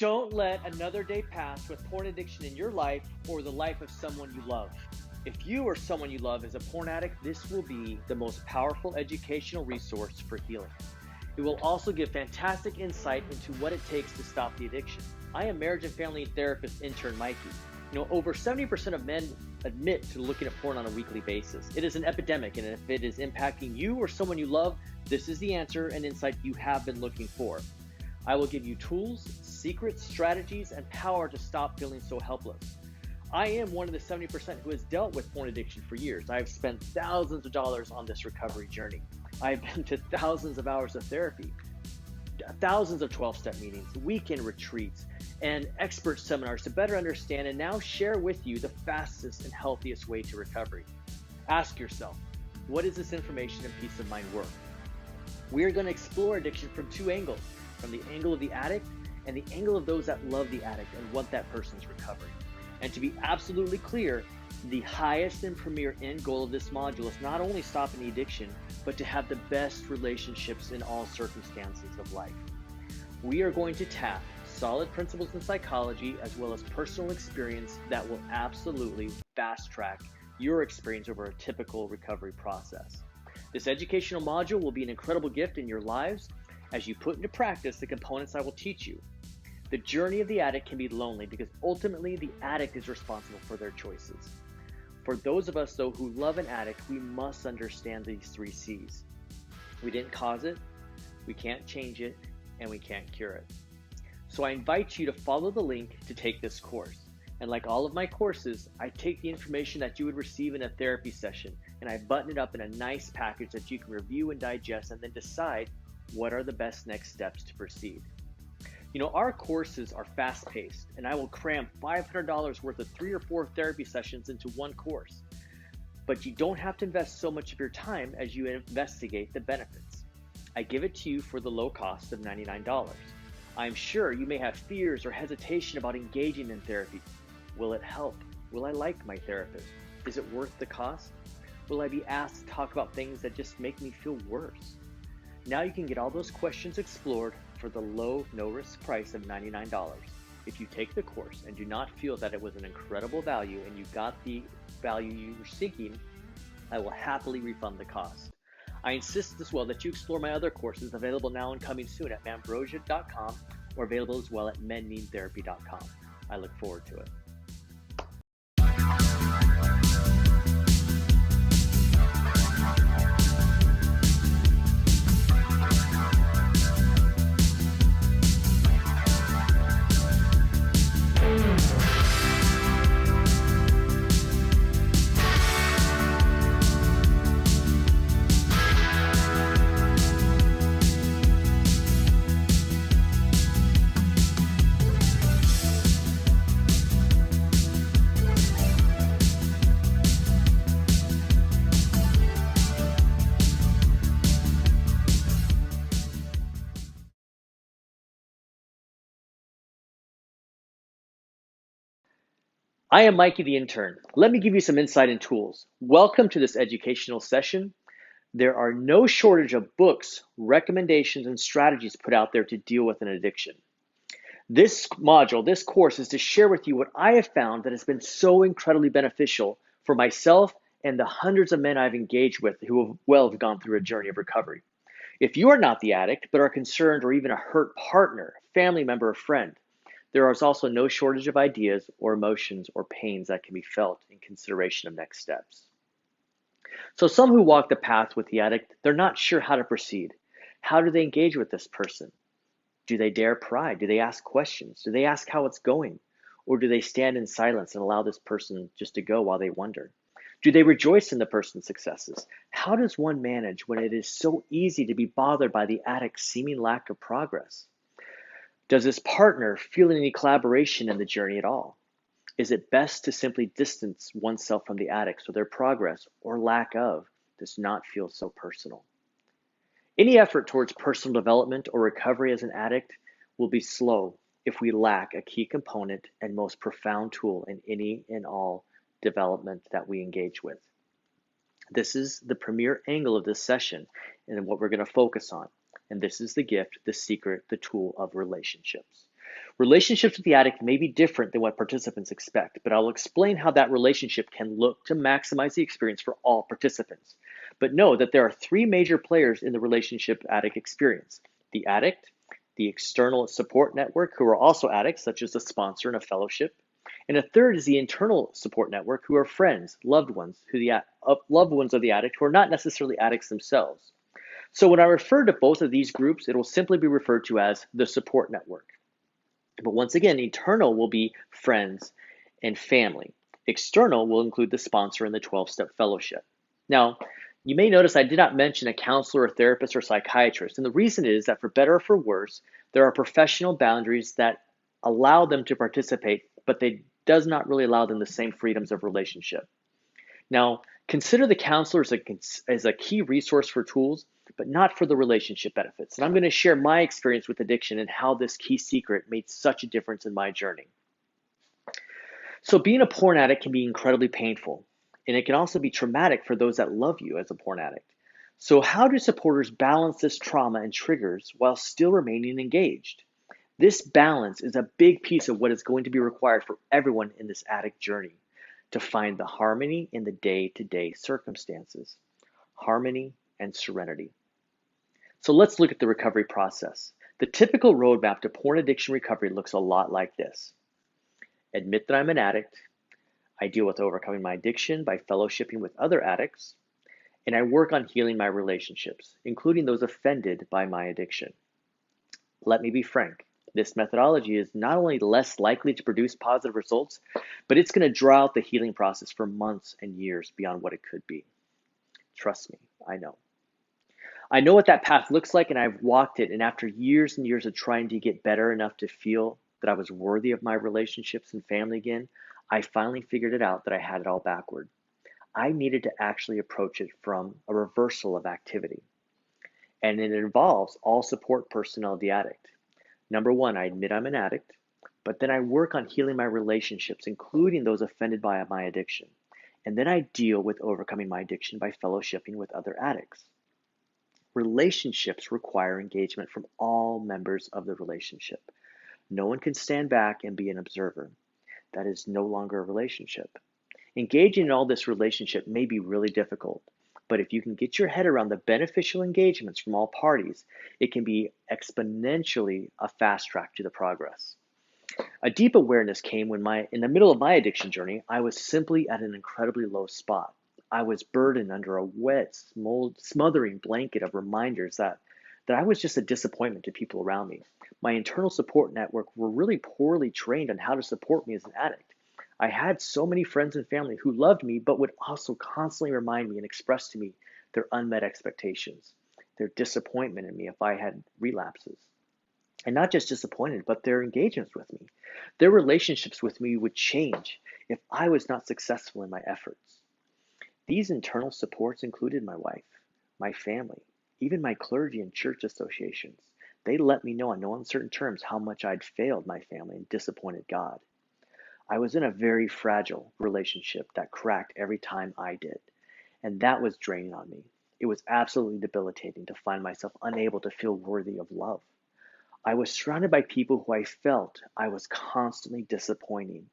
Don't let another day pass with porn addiction in your life or the life of someone you love. If you or someone you love is a porn addict, this will be the most powerful educational resource for healing. It will also give fantastic insight into what it takes to stop the addiction. I am marriage and family therapist intern Mikey. Over 70% of men admit to looking at porn on a weekly basis. It is an epidemic, and if it is impacting you or someone you love, this is the answer and insight you have been looking for. I will give you tools, secrets, strategies, and power to stop feeling so helpless. I am one of the 70% who has dealt with porn addiction for years. I have spent thousands of dollars on this recovery journey. I have been to thousands of hours of therapy, thousands of 12-step meetings, weekend retreats, and expert seminars to better understand and now share with you the fastest and healthiest way to recovery. Ask yourself, what is this information and peace of mind worth? We are going to explore addiction from two angles, from the angle of the addict and the angle of those that love the addict and want that person's recovery. And to be absolutely clear, the highest and premier end goal of this module is not only stopping the addiction, but to have the best relationships in all circumstances of life. We are going to tap solid principles in psychology as well as personal experience that will absolutely fast track your experience over a typical recovery process. This educational module will be an incredible gift in your lives as you put into practice the components I will teach you. The journey of the addict can be lonely because ultimately the addict is responsible for their choices. For those of us, though, who love an addict, we must understand these 3 C's. We didn't cause it, we can't change it, and we can't cure it. So I invite you to follow the link to take this course. And like all of my courses, I take the information that you would receive in a therapy session and I button it up in a nice package that you can review and digest and then decide what are the best next steps to proceed. Our courses are fast-paced, and I will cram $500 worth of 3 or 4 therapy sessions into one course. But you don't have to invest so much of your time as you investigate the benefits. I give it to you for the low cost of $99. I'm sure you may have fears or hesitation about engaging in therapy. Will it help? Will I like my therapist? Is it worth the cost? Will I be asked to talk about things that just make me feel worse? Now you can get all those questions explored for the low, no-risk price of $99. If you take the course and do not feel that it was an incredible value and you got the value you were seeking, I will happily refund the cost. I insist as well that you explore my other courses available now and coming soon at mambrosia.com or available as well at menneedtherapy.com. I look forward to it. I am Mikey the INTERN. Let me give you some insight and tools. Welcome to this educational session. There are no shortage of books, recommendations, and strategies put out there to deal with an addiction. This module, this course, is to share with you what I have found that has been so incredibly beneficial for myself and the hundreds of men I've engaged with who have gone through a journey of recovery. If you are not the addict, but are concerned or even a hurt partner, family member, or friend, there is also no shortage of ideas or emotions or pains that can be felt in consideration of next steps. So some who walk the path with the addict, they're not sure how to proceed. How do they engage with this person? Do they dare pry? Do they ask questions? Do they ask how it's going? Or do they stand in silence and allow this person just to go while they wonder? Do they rejoice in the person's successes? How does one manage when it is so easy to be bothered by the addict's seeming lack of progress? Does this partner feel any collaboration in the journey at all? Is it best to simply distance oneself from the addict so their progress or lack of does not feel so personal? Any effort towards personal development or recovery as an addict will be slow if we lack a key component and most profound tool in any and all development that we engage with. This is the premier angle of this session and what we're going to focus on. And this is the gift, the secret, the tool of relationships. Relationships with the addict may be different than what participants expect, but I'll explain how that relationship can look to maximize the experience for all participants. But know that there are three major players in the relationship addict experience: the addict, the external support network, who are also addicts, such as a sponsor and a fellowship, and a third is the internal support network, who are friends, loved ones, loved ones of the addict who are not necessarily addicts themselves. So when I refer to both of these groups, it will simply be referred to as the support network. But once again, internal will be friends and family. External will include the sponsor and the 12-step fellowship. Now, you may notice I did not mention a counselor, or therapist, or psychiatrist. And the reason is that for better or for worse, there are professional boundaries that allow them to participate, but they does not really allow them the same freedoms of relationship. Now, consider the counselor as a key resource for tools, but not for the relationship benefits. And I'm going to share my experience with addiction and how this key secret made such a difference in my journey. So being a porn addict can be incredibly painful, and it can also be traumatic for those that love you as a porn addict. So how do supporters balance this trauma and triggers while still remaining engaged? This balance is a big piece of what is going to be required for everyone in this addict journey to find the harmony in the day-to-day circumstances, harmony and serenity. So let's look at the recovery process. The typical roadmap to porn addiction recovery looks a lot like this. Admit that I'm an addict. I deal with overcoming my addiction by fellowshipping with other addicts, and I work on healing my relationships, including those offended by my addiction. Let me be frank. This methodology is not only less likely to produce positive results, but it's going to draw out the healing process for months and years beyond what it could be. Trust me, I know. I know what that path looks like, and I've walked it, and after years and years of trying to get better enough to feel that I was worthy of my relationships and family again, I finally figured it out that I had it all backward. I needed to actually approach it from a reversal of activity. And it involves all support personnel of the addict. Number one, I admit I'm an addict, but then I work on healing my relationships, including those offended by my addiction. And then I deal with overcoming my addiction by fellowshipping with other addicts. Relationships require engagement from all members of the relationship. No one can stand back and be an observer. That is no longer a relationship. Engaging in all this relationship may be really difficult, but if you can get your head around the beneficial engagements from all parties, it can be exponentially a fast track to the progress. A deep awareness came when in the middle of my addiction journey, I was simply at an incredibly low spot. I was burdened under a wet, smothering blanket of reminders that I was just a disappointment to people around me. My internal support network were really poorly trained on how to support me as an addict. I had so many friends and family who loved me, but would also constantly remind me and express to me their unmet expectations, their disappointment in me if I had relapses. And not just disappointed, but their engagements with me. Their relationships with me would change if I was not successful in my efforts. These internal supports included my wife, my family, even my clergy and church associations. They let me know on no uncertain terms how much I'd failed my family and disappointed God. I was in a very fragile relationship that cracked every time I did, and that was draining on me. It was absolutely debilitating to find myself unable to feel worthy of love. I was surrounded by people who I felt I was constantly disappointing.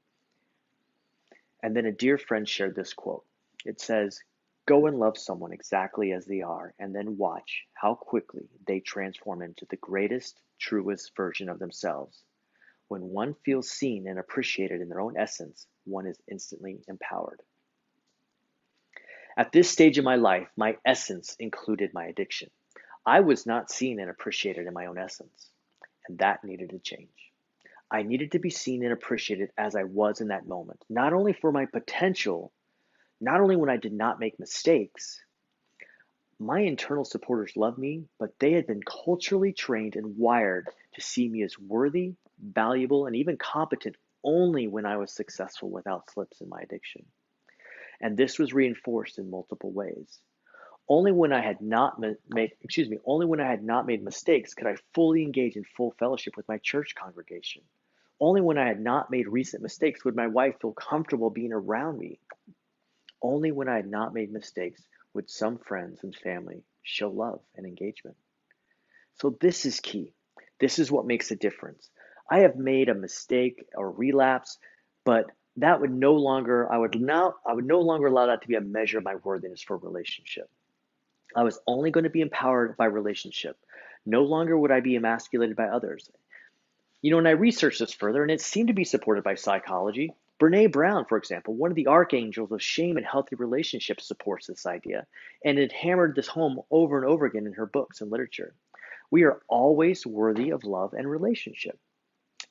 And then a dear friend shared this quote. It says, "Go and love someone exactly as they are, and then watch how quickly they transform into the greatest, truest version of themselves. When one feels seen and appreciated in their own essence, one is instantly empowered." At this stage of my life, my essence included my addiction. I was not seen and appreciated in my own essence, and that needed to change. I needed to be seen and appreciated as I was in that moment, not only for my potential, not only when I did not make mistakes. My internal supporters loved me, but they had been culturally trained and wired to see me as worthy, valuable, and even competent only when I was successful without slips in my addiction. And this was reinforced in multiple ways. Only when I had not made mistakes could I fully engage in full fellowship with my church congregation. Only when I had not made recent mistakes would my wife feel comfortable being around me. Only when I had not made mistakes would some friends and family show love and engagement. So this is key. This is what makes a difference. I have made a mistake or relapse, but that would no longer, I would no longer allow that to be a measure of my worthiness for a relationship. I was only going to be empowered by relationship. No longer would I be emasculated by others. And I researched this further, and it seemed to be supported by psychology. Brene Brown, for example, one of the archangels of shame and healthy relationships, supports this idea, and it hammered this home over and over again in her books and literature. We are always worthy of love and relationship.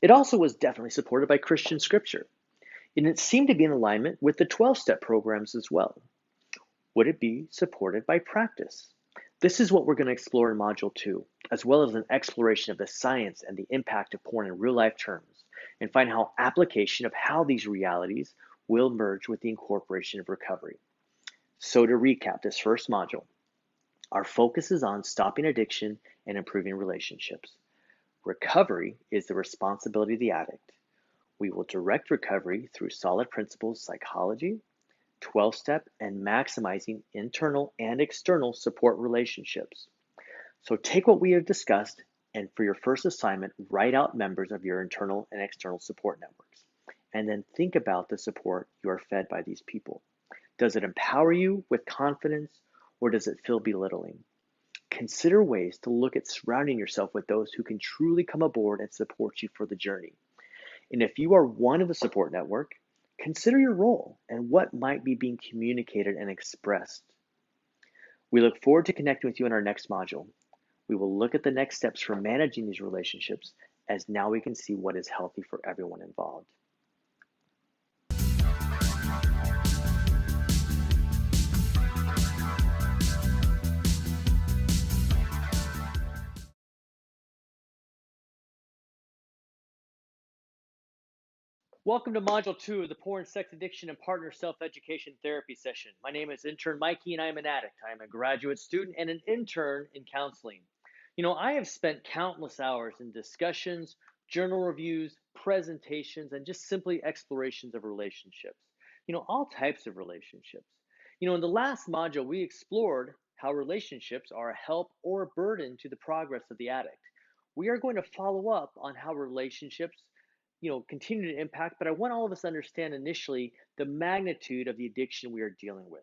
It also was definitely supported by Christian scripture, and it seemed to be in alignment with the 12-step programs as well. Would it be supported by practice? This is what we're going to explore in Module 2, as well as an exploration of the science and the impact of porn in real-life terms, and find how application of how these realities will merge with the incorporation of recovery. So to recap this first module, our focus is on stopping addiction and improving relationships. Recovery is the responsibility of the addict. We will direct recovery through solid principles, psychology, 12-step, and maximizing internal and external support relationships. So take what we have discussed, and for your first assignment, write out members of your internal and external support networks. And then think about the support you are fed by these people. Does it empower you with confidence, or does it feel belittling? Consider ways to look at surrounding yourself with those who can truly come aboard and support you for the journey. And if you are one of the support network, consider your role and what might be being communicated and expressed. We look forward to connecting with you in our next module. We will look at the next steps for managing these relationships, as now we can see what is healthy for everyone involved. Welcome to Module 2 of the Porn, Sex Addiction, and Partner Self-Education Therapy session. My name is Intern Mikey, and I am an addict. I am a graduate student and an intern in counseling. I have spent countless hours in discussions, journal reviews, presentations, and just simply explorations of relationships. All types of relationships. In the last module, we explored how relationships are a help or a burden to the progress of the addict. We are going to follow up on how relationships continue to impact, but I want all of us to understand initially the magnitude of the addiction we are dealing with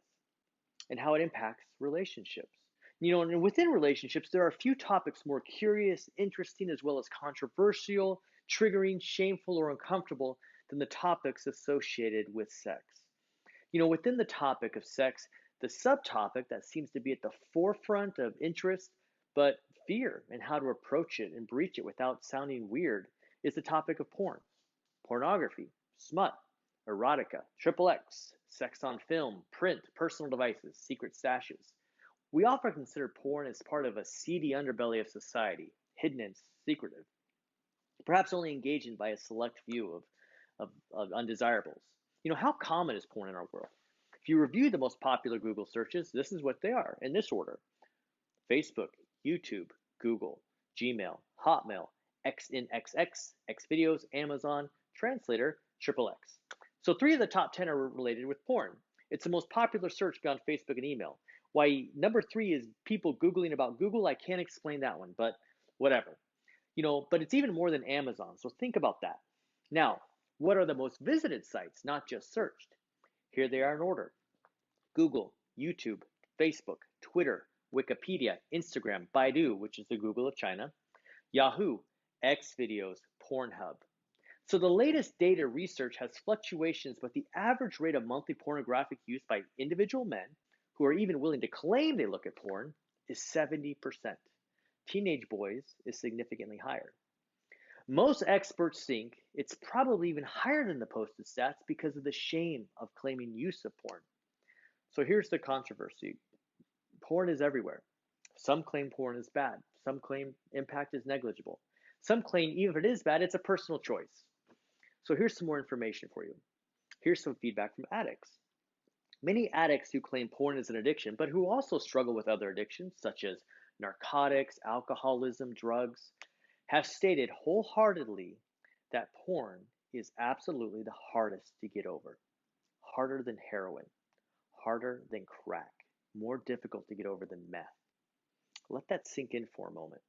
and how it impacts relationships. And within relationships, there are a few topics more curious, interesting, as well as controversial, triggering, shameful, or uncomfortable than the topics associated with sex. Within the topic of sex, the subtopic that seems to be at the forefront of interest, but fear and how to approach it and breach it without sounding weird, is the topic of porn, pornography, smut, erotica, XXX, sex on film, print, personal devices, secret stashes. We often consider porn as part of a seedy underbelly of society, hidden and secretive, perhaps only engaged in by a select few of undesirables. How common is porn in our world? If you review the most popular Google searches, this is what they are in this order: Facebook, YouTube, Google, Gmail, Hotmail, XNXX, Xvideos, Amazon, Translator, XXX. So 3 of the top 10 are related with porn. It's the most popular search beyond Facebook and email. Why number 3 is people Googling about Google, I can't explain that one, but whatever. But it's even more than Amazon, so think about that. Now, what are the most visited sites, not just searched? Here they are in order: Google, YouTube, Facebook, Twitter, Wikipedia, Instagram, Baidu, which is the Google of China, Yahoo, Xvideos, Pornhub. So the latest data research has fluctuations, but the average rate of monthly pornographic use by individual men who are even willing to claim they look at porn is 70%. Teenage boys is significantly higher. Most experts think it's probably even higher than the posted stats because of the shame of claiming use of porn. So here's the controversy. Porn is everywhere. Some claim porn is bad. Some claim impact is negligible. Some claim even if it is bad, it's a personal choice. So here's some more information for you. Here's some feedback from addicts. Many addicts who claim porn is an addiction, but who also struggle with other addictions such as narcotics, alcoholism, drugs, have stated wholeheartedly that porn is absolutely the hardest to get over. Harder than heroin, harder than crack, more difficult to get over than meth. Let that sink in for a moment.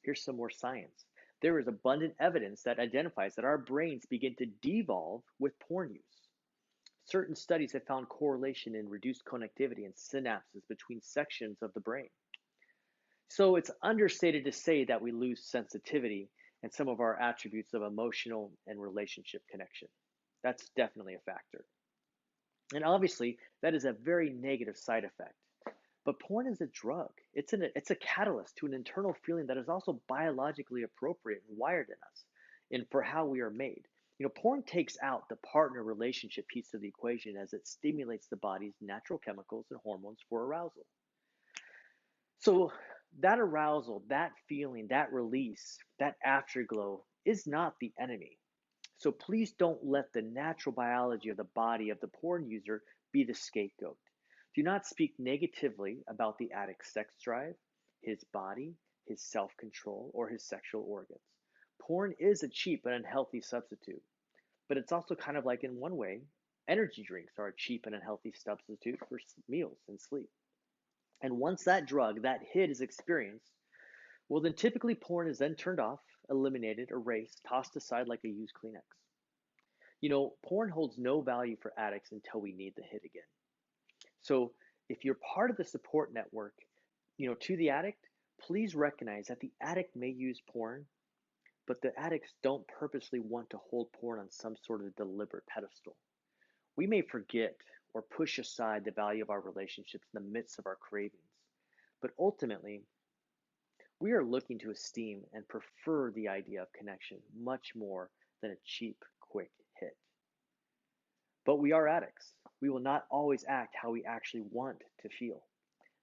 Here's some more science. There is abundant evidence that identifies that our brains begin to devolve with porn use. Certain studies have found correlation in reduced connectivity and synapses between sections of the brain. So it's understated to say that we lose sensitivity and some of our attributes of emotional and relationship connection. That's definitely a factor. And obviously, that is a very negative side effect. But porn is a drug. It's a catalyst to an internal feeling that is also biologically appropriate and wired in us and for how we are made. Porn takes out the partner relationship piece of the equation as it stimulates the body's natural chemicals and hormones for arousal. So that arousal, that feeling, that release, that afterglow is not the enemy. So please don't let the natural biology of the body of the porn user be the scapegoat. Do not speak negatively about the addict's sex drive, his body, his self-control, or his sexual organs. Porn is a cheap and unhealthy substitute, but it's also kind of like, in one way, energy drinks are a cheap and unhealthy substitute for meals and sleep. And once that drug, that hit is experienced, well, then typically porn is then turned off, eliminated, erased, tossed aside like a used Kleenex. Porn holds no value for addicts until we need the hit again. So if you're part of the support network, to the addict, please recognize that the addict may use porn, but the addicts don't purposely want to hold porn on some sort of deliberate pedestal. We may forget or push aside the value of our relationships in the midst of our cravings, but ultimately, we are looking to esteem and prefer the idea of connection much more than a cheap, quick hit. But we are addicts. We will not always act how we actually want to feel.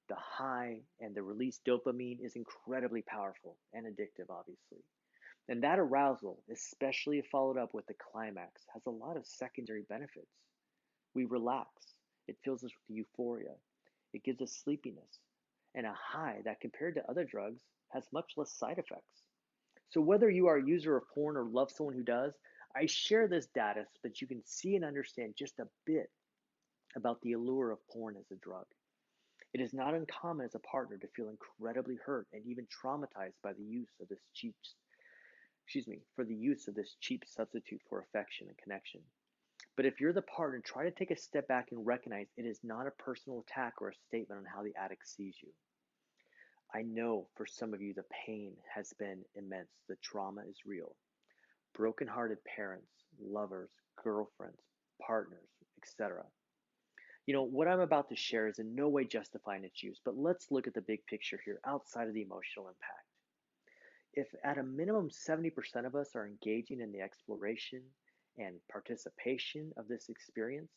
The high and the released dopamine is incredibly powerful and addictive, obviously. And that arousal, especially if followed up with the climax, has a lot of secondary benefits. We relax. It fills us with euphoria. It gives us sleepiness and a high that, compared to other drugs, has much less side effects. So whether you are a user of porn or love someone who does, I share this data so that you can see and understand just a bit about the allure of porn as a drug. It is not uncommon as a partner to feel incredibly hurt and even traumatized by the use of this cheap substitute for affection and connection. But if you're the partner, try to take a step back and recognize it is not a personal attack or a statement on how the addict sees you. I know for some of you the pain has been immense. The trauma is real. Broken-hearted parents, lovers, girlfriends, partners, etc. What I'm about to share is in no way justifying its use, but let's look at the big picture here outside of the emotional impact. If at a minimum 70% of us are engaging in the exploration and participation of this experience,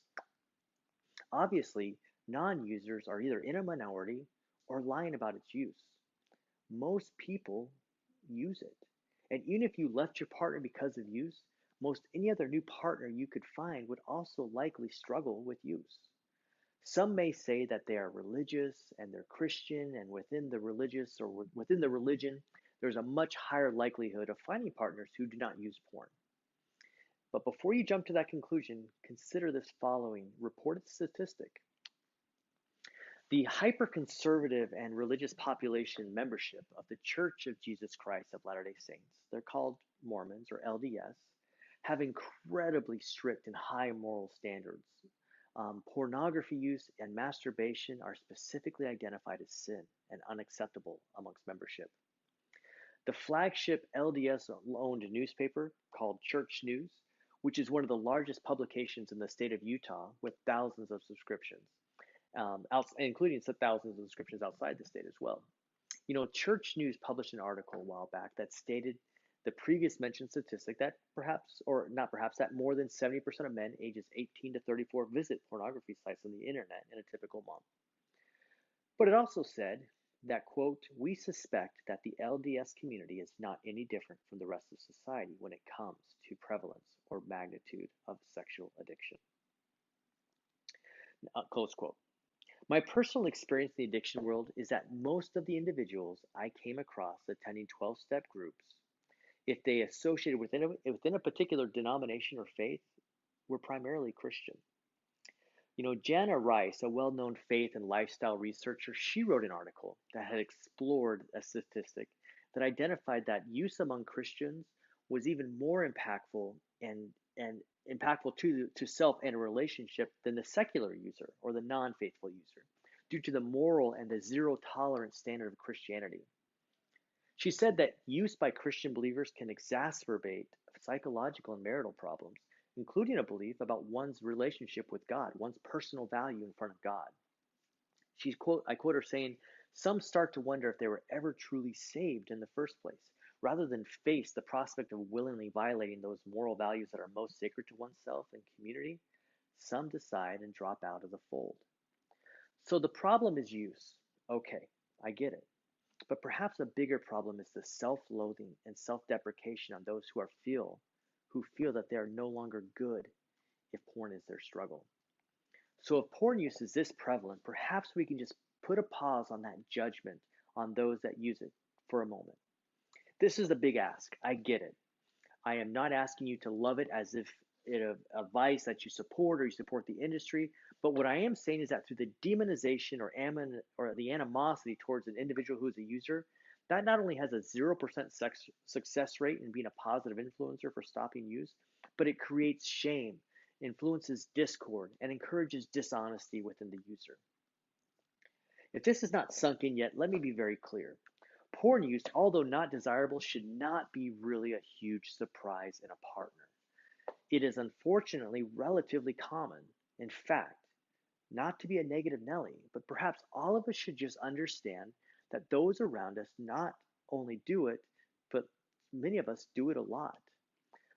obviously non-users are either in a minority or lying about its use. Most people use it. And even if you left your partner because of use, most any other new partner you could find would also likely struggle with use. Some may say that they are religious and they're Christian, and within the religious or within the religion, there's a much higher likelihood of finding partners who do not use porn. But before you jump to that conclusion, consider this following reported statistic. The hyper-conservative and religious population membership of the Church of Jesus Christ of Latter-day Saints, they're called Mormons or LDS, have incredibly strict and high moral standards. Pornography use and masturbation are specifically identified as sin and unacceptable amongst membership. The flagship LDS-owned newspaper called Church News, which is one of the largest publications in the state of Utah with thousands of subscriptions, including some thousands of subscriptions outside the state as well. Church News published an article a while back that stated the previous mentioned statistic that that more than 70% of men ages 18 to 34 visit pornography sites on the internet in a typical month. But it also said that, quote, we suspect that the LDS community is not any different from the rest of society when it comes to prevalence or magnitude of sexual addiction. Close quote. My personal experience in the addiction world is that most of the individuals I came across attending 12-step groups, if they associated within a particular denomination or faith, were primarily Christian. Jana Rice, a well-known faith and lifestyle researcher, she wrote an article that had explored a statistic that identified that use among Christians was even more impactful and impactful to self and a relationship than the secular user or the non-faithful user, due to the moral and the zero tolerance standard of Christianity. She said that use by Christian believers can exacerbate psychological and marital problems, including a belief about one's relationship with God, one's personal value in front of God. I quote her saying, "Some start to wonder if they were ever truly saved in the first place, rather than face the prospect of willingly violating those moral values that are most sacred to oneself and community. Some decide and drop out of the fold." So the problem is use. Okay, I get it. But perhaps a bigger problem is the self-loathing and self-deprecation on those who feel that they are no longer good if porn is their struggle. So if porn use is this prevalent, perhaps we can just put a pause on that judgment on those that use it for a moment. This is a big ask. I get it. I am not asking you to love it as if it's a vice that you support or you support the industry. But what I am saying is that through the demonization or the animosity towards an individual who is a user, that not only has a 0% success rate in being a positive influencer for stopping use, but it creates shame, influences discord, and encourages dishonesty within the user. If this is not sunk in yet, let me be very clear. Porn use, although not desirable, should not be really a huge surprise in a partner. It is unfortunately relatively common. In fact, not to be a negative Nelly, but perhaps all of us should just understand that those around us not only do it, but many of us do it a lot.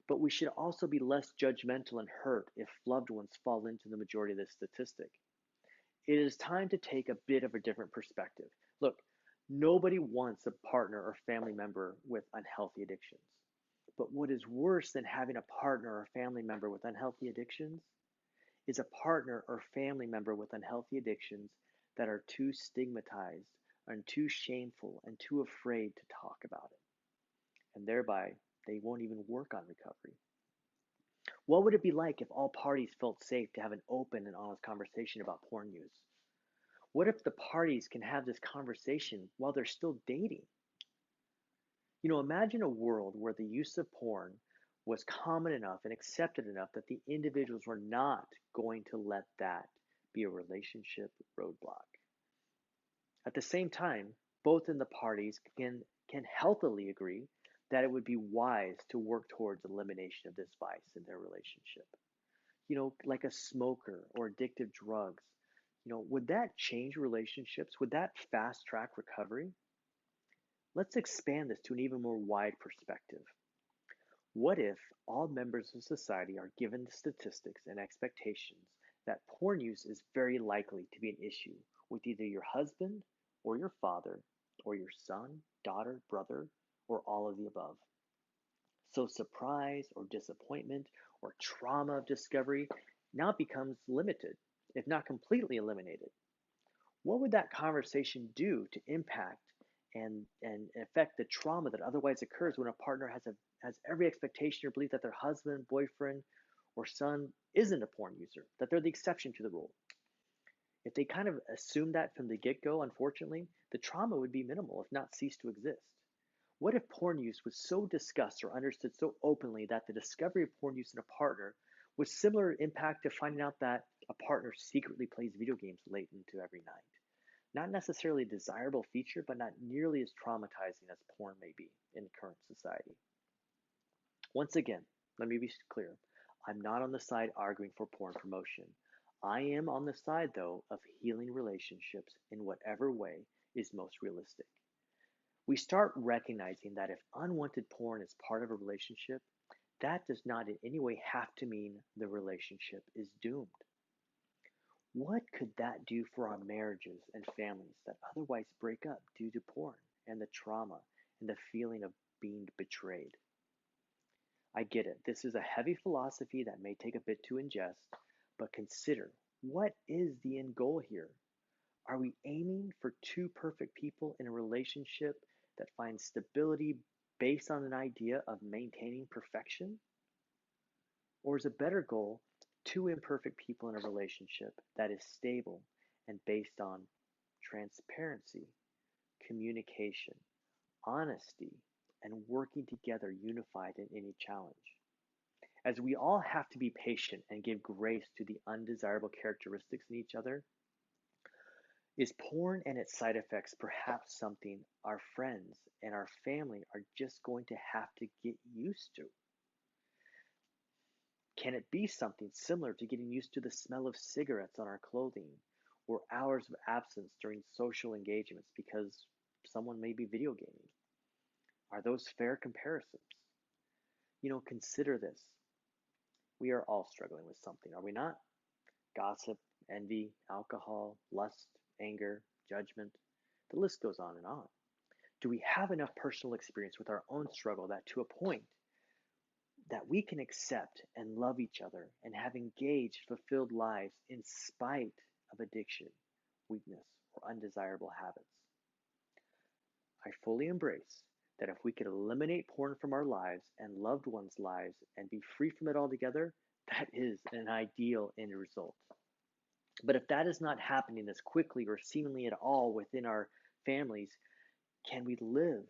But we should also be less judgmental and hurt if loved ones fall into the majority of this statistic. It is time to take a bit of a different perspective. Look, nobody wants a partner or family member with unhealthy addictions. But what is worse than having a partner or family member with unhealthy addictions is a partner or family member with unhealthy addictions that are too stigmatized and too shameful and too afraid to talk about it. And thereby, they won't even work on recovery. What would it be like if all parties felt safe to have an open and honest conversation about porn use? What if the parties can have this conversation while they're still dating? Imagine a world where the use of porn was common enough and accepted enough that the individuals were not going to let that be a relationship roadblock. At the same time, both in the parties can healthily agree that it would be wise to work towards elimination of this vice in their relationship. Like a smoker or addictive drugs, would that change relationships? Would that fast track recovery? Let's expand this to an even more wide perspective. What if all members of society are given the statistics and expectations that porn use is very likely to be an issue with either your husband or your father or your son, daughter, brother, or all of the above? So surprise or disappointment or trauma of discovery now becomes limited, if not completely eliminated. What would that conversation do to impact and affect the trauma that otherwise occurs when a partner has every expectation or belief that their husband, boyfriend, or son isn't a porn user, that they're the exception to the rule? If they kind of assume that from the get-go, unfortunately, the trauma would be minimal, if not cease to exist. What if porn use was so discussed or understood so openly that the discovery of porn use in a partner was similar impact to finding out that a partner secretly plays video games late into every night? Not necessarily a desirable feature, but not nearly as traumatizing as porn may be in current society. Once again, let me be clear. I'm not on the side arguing for porn promotion. I am on the side, though, of healing relationships in whatever way is most realistic. We start recognizing that if unwanted porn is part of a relationship, that does not in any way have to mean the relationship is doomed. What could that do for our marriages and families that otherwise break up due to porn and the trauma and the feeling of being betrayed? I get it. This is a heavy philosophy that may take a bit to ingest, but consider, what is the end goal here? Are we aiming for two perfect people in a relationship that finds stability based on an idea of maintaining perfection? Or is a better goal two imperfect people in a relationship that is stable and based on transparency, communication, honesty, and working together unified in any challenge. As we all have to be patient and give grace to the undesirable characteristics in each other, is porn and its side effects perhaps something our friends and our family are just going to have to get used to? Can it be something similar to getting used to the smell of cigarettes on our clothing or hours of absence during social engagements because someone may be video gaming? Are those fair comparisons? Consider this. We are all struggling with something, are we not? Gossip, envy, alcohol, lust, anger, judgment. The list goes on and on. Do we have enough personal experience with our own struggle that to a point that we can accept and love each other and have engaged, fulfilled lives in spite of addiction, weakness, or undesirable habits? I fully embrace that if we could eliminate porn from our lives and loved ones' lives and be free from it altogether, that is an ideal end result. But if that is not happening as quickly or seemingly at all within our families, can we live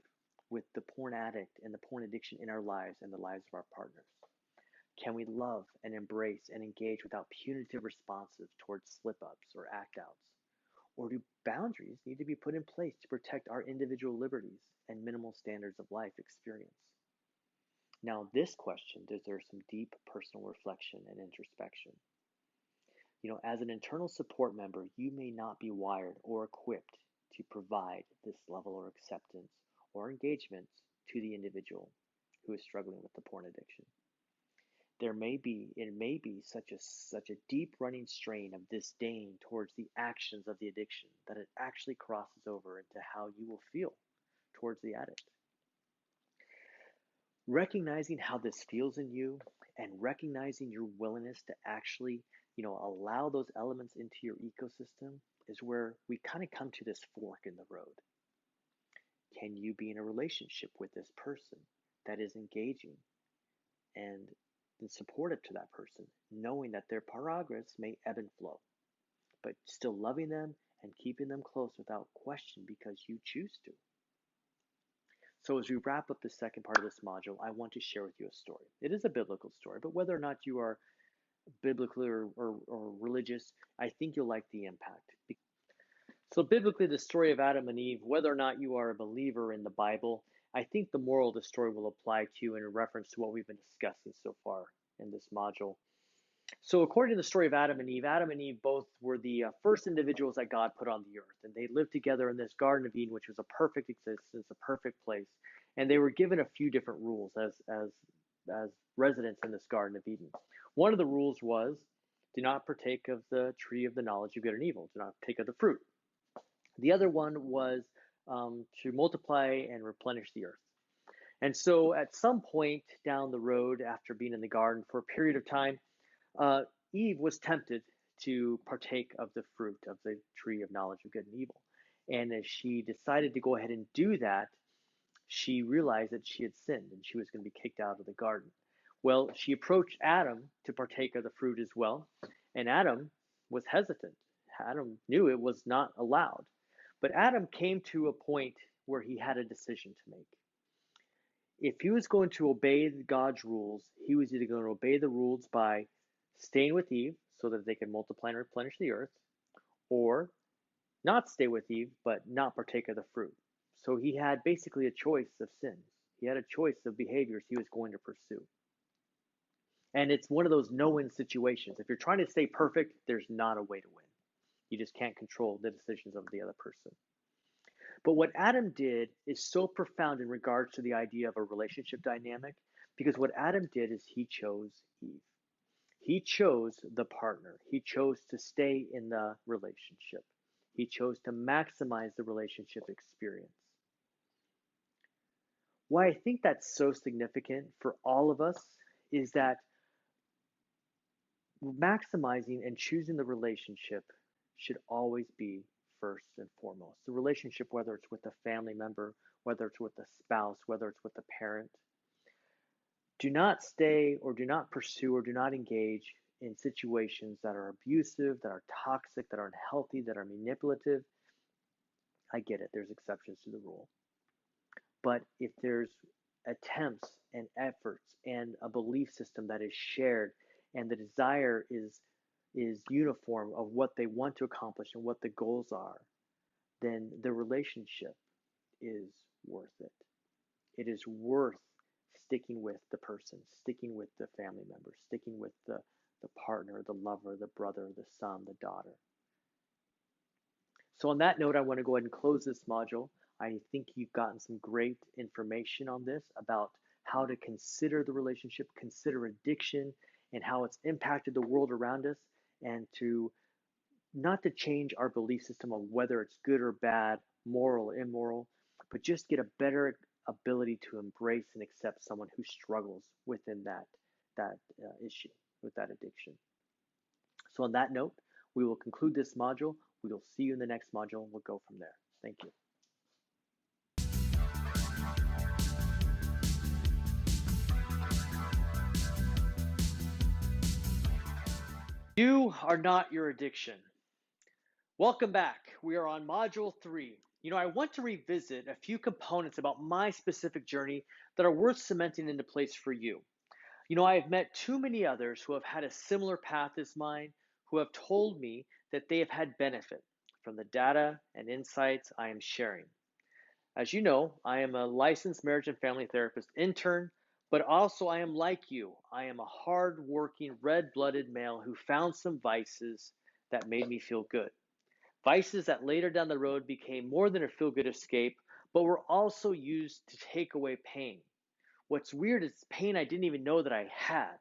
with the porn addict and the porn addiction in our lives and the lives of our partners? Can we love and embrace and engage without punitive responses towards slip-ups or act-outs? Or do boundaries need to be put in place to protect our individual liberties and minimal standards of life experience? Now, this question deserves some deep personal reflection and introspection. As an internal support member, you may not be wired or equipped to provide this level of acceptance or engagement to the individual who is struggling with the porn addiction. It may be such a deep running strain of disdain towards the actions of the addiction that it actually crosses over into how you will feel towards the addict. Recognizing how this feels in you and recognizing your willingness to actually, allow those elements into your ecosystem is where we kind of come to this fork in the road. Can you be in a relationship with this person that is engaging and supportive to that person, knowing that their progress may ebb and flow, but still loving them and keeping them close without question because you choose to? So as we wrap up the second part of this module, I want to share with you a story. It is a biblical story, but whether or not you are biblically or religious, I think you'll like the impact. So biblically, the story of Adam and Eve, whether or not you are a believer in the Bible, I think the moral of the story will apply to you in reference to what we've been discussing so far in this module. So according to the story of Adam and Eve both were the first individuals that God put on the earth. And they lived together in this Garden of Eden, which was a perfect existence, a perfect place. And they were given a few different rules as residents in this Garden of Eden. One of the rules was, do not partake of the tree of the knowledge of good and evil. Do not take of the fruit. The other one was to multiply and replenish the earth. And so at some point down the road, after being in the garden for a period of time, Eve was tempted to partake of the fruit of the tree of knowledge of good and evil. And as she decided to go ahead and do that, she realized that she had sinned and she was going to be kicked out of the garden. Well, she approached Adam to partake of the fruit as well, and Adam was hesitant. Adam knew it was not allowed. But Adam came to a point where he had a decision to make. If he was going to obey God's rules, he was either going to obey the rules by staying with Eve so that they could multiply and replenish the earth, or not stay with Eve, but not partake of the fruit. So he had basically a choice of sins. He had a choice of behaviors he was going to pursue. And it's one of those no-win situations. If you're trying to stay perfect, there's not a way to win. You just can't control the decisions of the other person. But what Adam did is so profound in regards to the idea of a relationship dynamic, because what Adam did is he chose Eve. He chose the partner. He chose to stay in the relationship. He chose to maximize the relationship experience. Why I think that's so significant for all of us is that maximizing and choosing the relationship should always be first and foremost. The relationship, whether it's with a family member, whether it's with a spouse, whether it's with a parent. Do not stay or do not pursue or do not engage in situations that are abusive, that are toxic, that are unhealthy, that are manipulative. I get it. There's exceptions to the rule. But if there's attempts and efforts and a belief system that is shared and the desire is uniform of what they want to accomplish and what the goals are, then the relationship is worth it. It is worth sticking with the person, sticking with the family member, sticking with the partner, the lover, the brother, the son, the daughter. So on that note, I want to go ahead and close this module. I think you've gotten some great information on this about how to consider the relationship, consider addiction, and how it's impacted the world around us, and to not to change our belief system of whether it's good or bad, moral or immoral, but just get a better ability to embrace and accept someone who struggles within that issue, with that addiction. So on that note, we will conclude this module. We will see you in the next module, and we'll go from there. Thank you. You are not your addiction. Welcome back. We are on module 3. I want to revisit a few components about my specific journey that are worth cementing into place for you. I have met too many others who have had a similar path as mine, who have told me that they have had benefit from the data and insights I am sharing. As you know, I am a licensed marriage and family therapist intern, but also I am like you. I am a hard-working, red-blooded male who found some vices that made me feel good. Vices that later down the road became more than a feel-good escape, but were also used to take away pain. What's weird is pain I didn't even know that I had.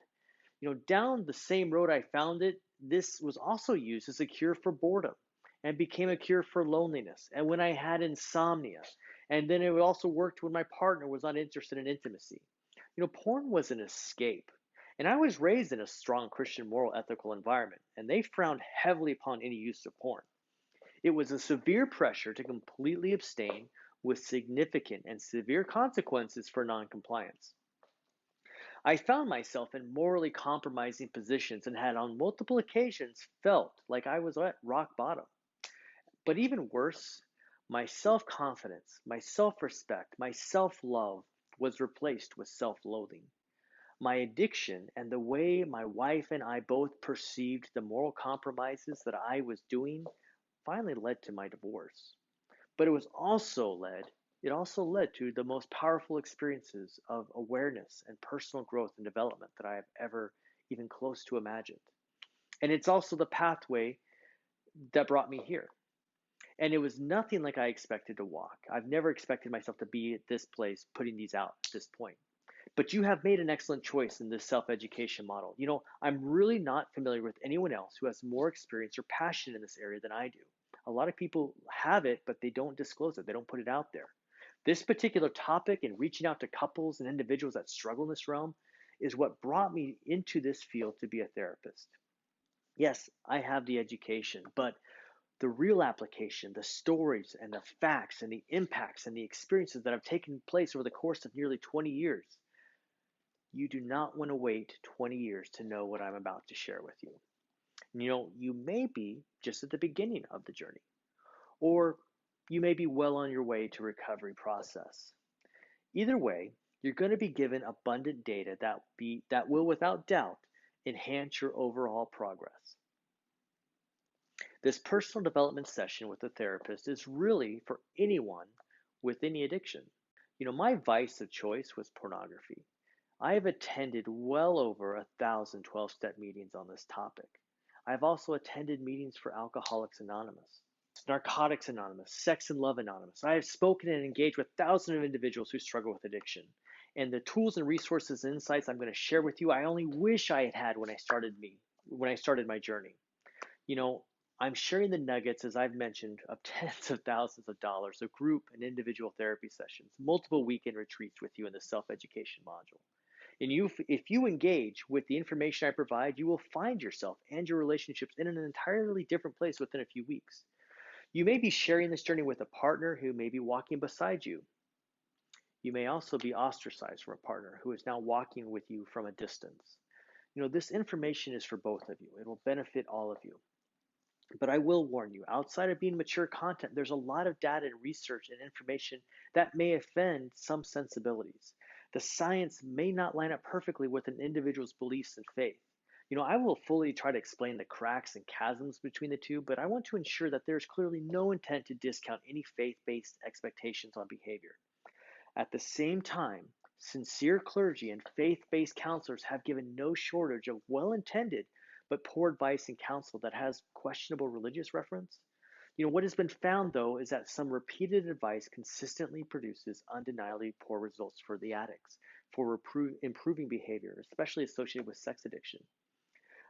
Down the same road I found it, this was also used as a cure for boredom and became a cure for loneliness. And when I had insomnia, and then it also worked when my partner was not interested in intimacy. Porn was an escape. And I was raised in a strong Christian moral ethical environment, and they frowned heavily upon any use of porn. It was a severe pressure to completely abstain with significant and severe consequences for noncompliance. I found myself in morally compromising positions and had on multiple occasions felt like I was at rock bottom. But even worse, my self-confidence, my self-respect, my self-love was replaced with self-loathing. My addiction and the way my wife and I both perceived the moral compromises that I was doing finally led to my divorce. But it also led to the most powerful experiences of awareness and personal growth and development that I have ever even close to imagined. And it's also the pathway that brought me here. And it was nothing like I expected to walk. I've never expected myself to be at this place, putting these out at this point. But you have made an excellent choice in this self-education model. I'm really not familiar with anyone else who has more experience or passion in this area than I do. A lot of people have it, but they don't disclose it. They don't put it out there. This particular topic and reaching out to couples and individuals that struggle in this realm is what brought me into this field to be a therapist. Yes, I have the education, but the real application, the stories and the facts and the impacts and the experiences that have taken place over the course of nearly 20 years, you do not want to wait 20 years to know what I'm about to share with you. You may be just at the beginning of the journey, or you may be well on your way to recovery process. Either way, you're going to be given abundant data that will, without doubt, enhance your overall progress. This personal development session with a therapist is really for anyone with any addiction. My vice of choice was pornography. I have attended well over 1,000 12-step meetings on this topic. I've also attended meetings for Alcoholics Anonymous, Narcotics Anonymous, Sex and Love Anonymous. I have spoken and engaged with thousands of individuals who struggle with addiction. And the tools and resources and insights I'm going to share with you, I only wish I had had when I started my journey. I'm sharing the nuggets, as I've mentioned, of tens of thousands of dollars of group and individual therapy sessions, multiple weekend retreats with you in the self-education module. And if you engage with the information I provide, you will find yourself and your relationships in an entirely different place within a few weeks. You may be sharing this journey with a partner who may be walking beside you. You may also be ostracized from a partner who is now walking with you from a distance. This information is for both of you. It will benefit all of you. But I will warn you, outside of being mature content, there's a lot of data and research and information that may offend some sensibilities. The science may not line up perfectly with an individual's beliefs and faith. I will fully try to explain the cracks and chasms between the two, but I want to ensure that there's clearly no intent to discount any faith-based expectations on behavior. At the same time, sincere clergy and faith-based counselors have given no shortage of well-intended but poor advice and counsel that has questionable religious reference. What has been found, though, is that some repeated advice consistently produces undeniably poor results for the addicts, for improving behavior, especially associated with sex addiction.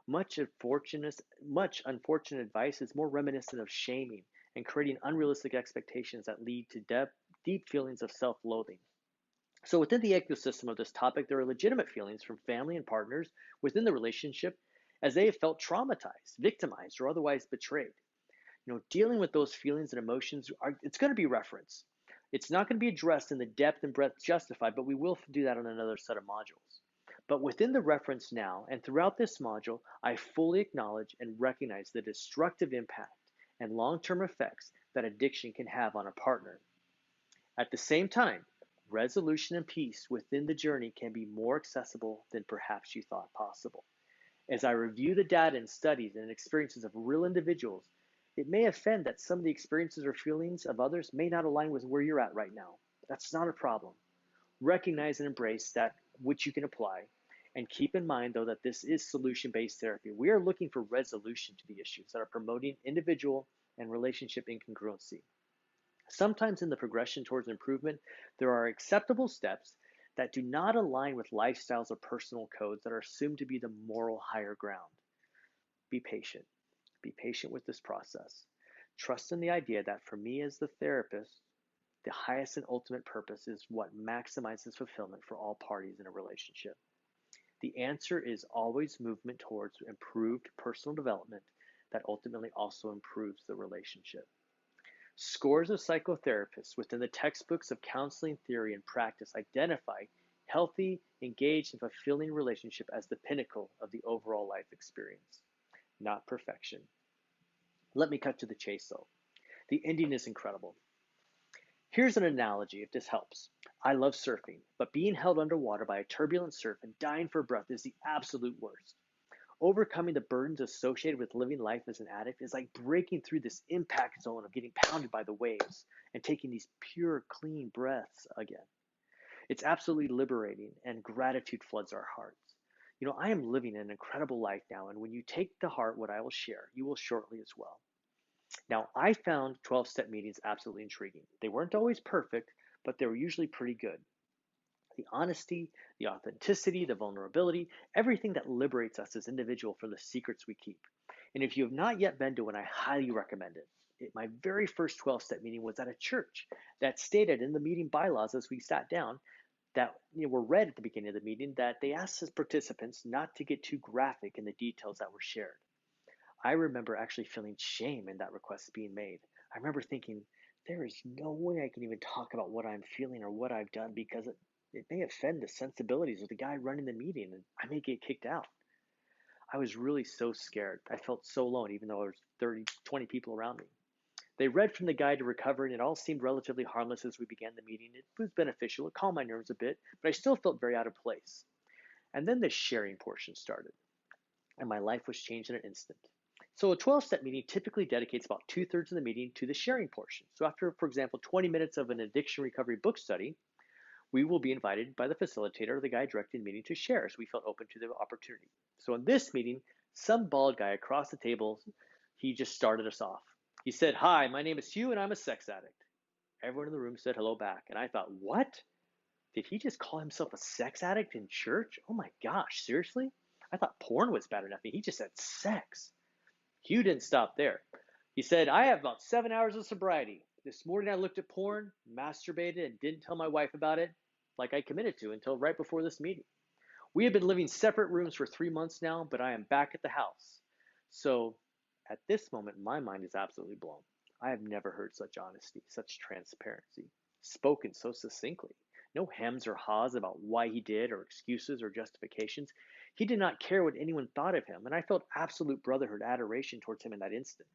Much unfortunate advice is more reminiscent of shaming and creating unrealistic expectations that lead to deep feelings of self-loathing. So within the ecosystem of this topic, there are legitimate feelings from family and partners within the relationship as they have felt traumatized, victimized, or otherwise betrayed. Dealing with those feelings and emotions, it's going to be referenced. It's not going to be addressed in the depth and breadth justified, but we will do that on another set of modules. But within the reference now and throughout this module, I fully acknowledge and recognize the destructive impact and long-term effects that addiction can have on a partner. At the same time, resolution and peace within the journey can be more accessible than perhaps you thought possible. As I review the data and studies and experiences of real individuals, it may offend that some of the experiences or feelings of others may not align with where you're at right now. That's not a problem. Recognize and embrace that which you can apply, and keep in mind, though, that this is solution-based therapy. We are looking for resolution to the issues that are promoting individual and relationship incongruency. Sometimes in the progression towards improvement, there are acceptable steps that do not align with lifestyles or personal codes that are assumed to be the moral higher ground. Be patient. Be patient with this process. Trust in the idea that for me as the therapist, the highest and ultimate purpose is what maximizes fulfillment for all parties in a relationship. The answer is always movement towards improved personal development that ultimately also improves the relationship. Scores of psychotherapists within the textbooks of counseling theory and practice identify healthy, engaged, and fulfilling relationship as the pinnacle of the overall life experience, not perfection. Let me cut to the chase, though. The ending is incredible. Here's an analogy, if this helps. I love surfing, but being held underwater by a turbulent surf and dying for breath is the absolute worst. Overcoming the burdens associated with living life as an addict is like breaking through this impact zone of getting pounded by the waves and taking these pure, clean breaths again. It's absolutely liberating, and gratitude floods our hearts. I am living an incredible life now, and when you take to heart what I will share, you will shortly as well. Now, I found 12-step meetings absolutely intriguing. They weren't always perfect, but they were usually pretty good. The honesty, the authenticity, the vulnerability, everything that liberates us as individuals from the secrets we keep. And if you have not yet been to one, I highly recommend it. My very first 12-step meeting was at a church that stated in the meeting bylaws as we sat down that were read at the beginning of the meeting that they asked us participants not to get too graphic in the details that were shared. I remember actually feeling shame in that request being made. I remember thinking, there is no way I can even talk about what I'm feeling or what I've done because it may offend the sensibilities of the guy running the meeting and I may get kicked out. I was really so scared. I felt so alone, even though there was 20 people around me. They read from the guide to recovery, and it all seemed relatively harmless as we began the meeting. It was beneficial. It calmed my nerves a bit, but I still felt very out of place. And then the sharing portion started, and my life was changed in an instant. So a 12-step meeting typically dedicates about 2/3 of the meeting to the sharing portion. So after, for example, 20 minutes of an addiction recovery book study, we will be invited by the facilitator or the guy directing the meeting to share, as we felt open to the opportunity. So in this meeting, some bald guy across the table, he just started us off. He said, "Hi, my name is Hugh and I'm a sex addict." Everyone in the room said hello back. And I thought, what? Did he just call himself a sex addict in church? Oh my gosh, seriously? I thought porn was bad enough. He just said sex. Hugh didn't stop there. He said, "I have about 7 hours of sobriety. This morning I looked at porn, masturbated, and didn't tell my wife about it like I committed to until right before this meeting. We have been living separate rooms for 3 months now, but I am back at the house." So at this moment, my mind is absolutely blown. I have never heard such honesty, such transparency, spoken so succinctly. No hems or haws about why he did or excuses or justifications. He did not care what anyone thought of him, and I felt absolute brotherhood adoration towards him in that instant.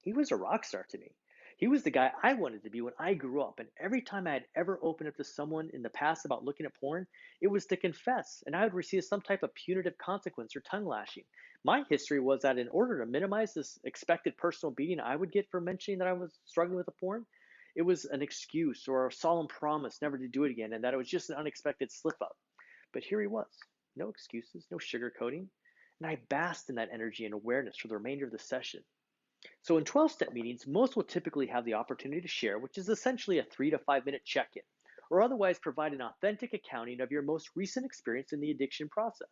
He was a rock star to me. He was the guy I wanted to be when I grew up. And every time I had ever opened up to someone in the past about looking at porn, it was to confess, and I would receive some type of punitive consequence or tongue lashing. My history was that in order to minimize this expected personal beating I would get for mentioning that I was struggling with a porn, it was an excuse or a solemn promise never to do it again, and that it was just an unexpected slip up. But here he was. No excuses, no sugarcoating. And I basked in that energy and awareness for the remainder of the session. So in 12-step meetings, most will typically have the opportunity to share, which is essentially a 3 to 5 minute check-in, or otherwise provide an authentic accounting of your most recent experience in the addiction process.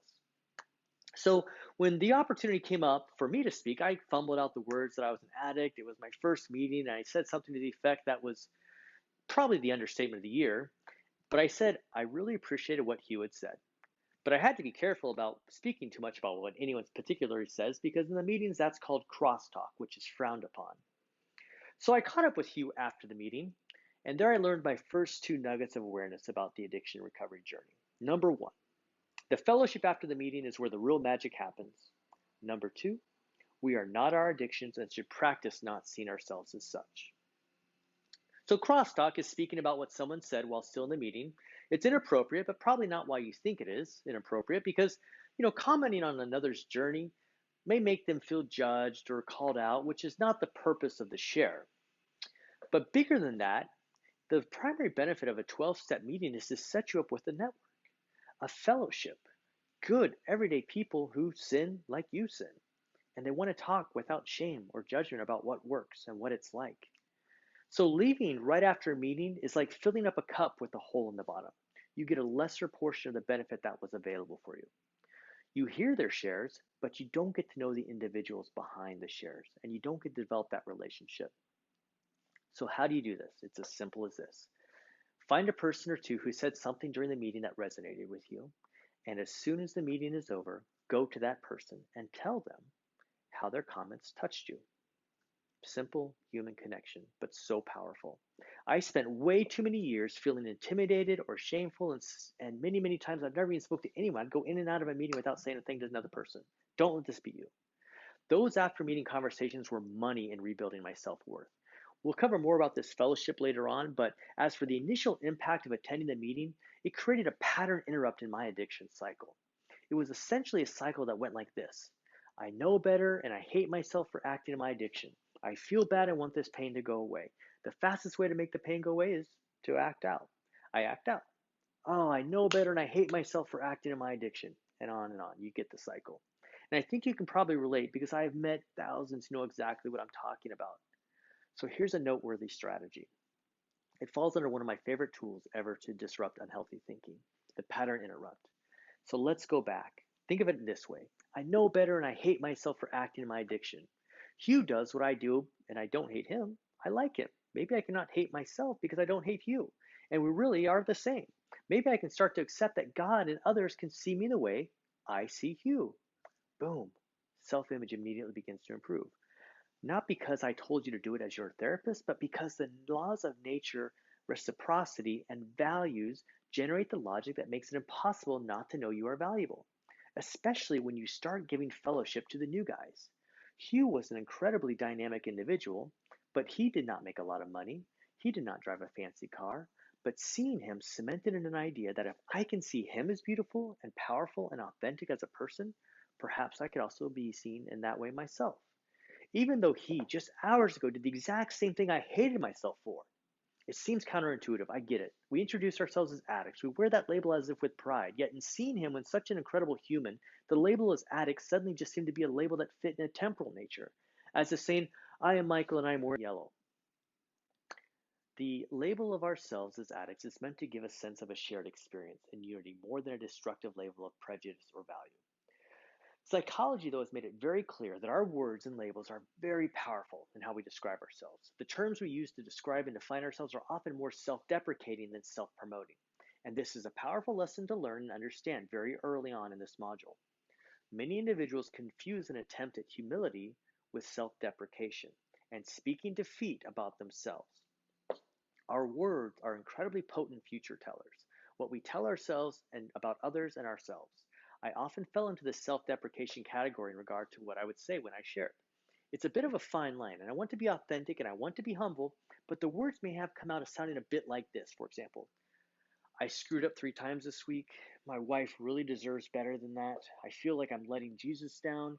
So when the opportunity came up for me to speak, I fumbled out the words that I was an addict. It was my first meeting, and I said something to the effect that was probably the understatement of the year. But I said I really appreciated what Hugh had said. But I had to be careful about speaking too much about what anyone particularly says, because in the meetings that's called crosstalk, which is frowned upon. So I caught up with Hugh after the meeting, and there I learned my first two nuggets of awareness about the addiction recovery journey. Number one, the fellowship after the meeting is where the real magic happens. Number two, we are not our addictions and should practice not seeing ourselves as such. So crosstalk is speaking about what someone said while still in the meeting. It's inappropriate, but probably not why you think it is inappropriate, because commenting on another's journey may make them feel judged or called out, which is not the purpose of the share. But bigger than that, the primary benefit of a 12-step meeting is to set you up with a network, a fellowship, good everyday people who sin like you sin, and they want to talk without shame or judgment about what works and what it's like. So leaving right after a meeting is like filling up a cup with a hole in the bottom. You get a lesser portion of the benefit that was available for you. You hear their shares, but you don't get to know the individuals behind the shares, and you don't get to develop that relationship. So how do you do this? It's as simple as this. Find a person or two who said something during the meeting that resonated with you, and as soon as the meeting is over, go to that person and tell them how their comments touched you. Simple human connection, but so powerful. I spent way too many years feeling intimidated or shameful, and many, many times I've never even spoke to anyone. I'd go in and out of a meeting without saying a thing to another person. Don't let this be you. Those after meeting conversations were money in rebuilding my self-worth. We'll cover more about this fellowship later on, but as for the initial impact of attending the meeting, it created a pattern interrupt in my addiction cycle. It was essentially a cycle that went like this. I know better and I hate myself for acting in my addiction. I feel bad and want this pain to go away. The fastest way to make the pain go away is to act out. I act out. Oh, I know better and I hate myself for acting in my addiction. And on and on. You get the cycle. And I think you can probably relate because I have met thousands who know exactly what I'm talking about. So here's a noteworthy strategy. It falls under one of my favorite tools ever to disrupt unhealthy thinking, the pattern interrupt. So let's go back. Think of it this way. I know better and I hate myself for acting in my addiction. Hugh does what I do and I don't hate him. I like him. Maybe I cannot hate myself because I don't hate Hugh. And we really are the same. Maybe I can start to accept that God and others can see me the way I see Hugh. Boom. Self-image immediately begins to improve. Not because I told you to do it as your therapist, but because the laws of nature, reciprocity, and values generate the logic that makes it impossible not to know you are valuable, especially when you start giving fellowship to the new guys. Hugh was an incredibly dynamic individual, but he did not make a lot of money. He did not drive a fancy car, but seeing him cemented in an idea that if I can see him as beautiful and powerful and authentic as a person, perhaps I could also be seen in that way myself. Even though he, just hours ago, did the exact same thing I hated myself for. It seems counterintuitive, I get it. We introduce ourselves as addicts. We wear that label as if with pride. Yet in seeing him when such an incredible human, the label as addict suddenly just seemed to be a label that fit in a temporal nature. As if saying, I am Michael and I am wearing yellow. The label of ourselves as addicts is meant to give a sense of a shared experience and unity more than a destructive label of prejudice or value. Psychology, though, has made it very clear that our words and labels are very powerful in how we describe ourselves. The terms we use to describe and define ourselves are often more self-deprecating than self-promoting. And this is a powerful lesson to learn and understand very early on in this module. Many individuals confuse an attempt at humility with self-deprecation and speaking defeat about themselves. Our words are incredibly potent future tellers, what we tell ourselves and about others and ourselves. I often fell into the self-deprecation category in regard to what I would say when I shared. It's a bit of a fine line, and I want to be authentic and I want to be humble, but the words may have come out as sounding a bit like this, for example. I screwed up 3 times this week. My wife really deserves better than that. I feel like I'm letting Jesus down.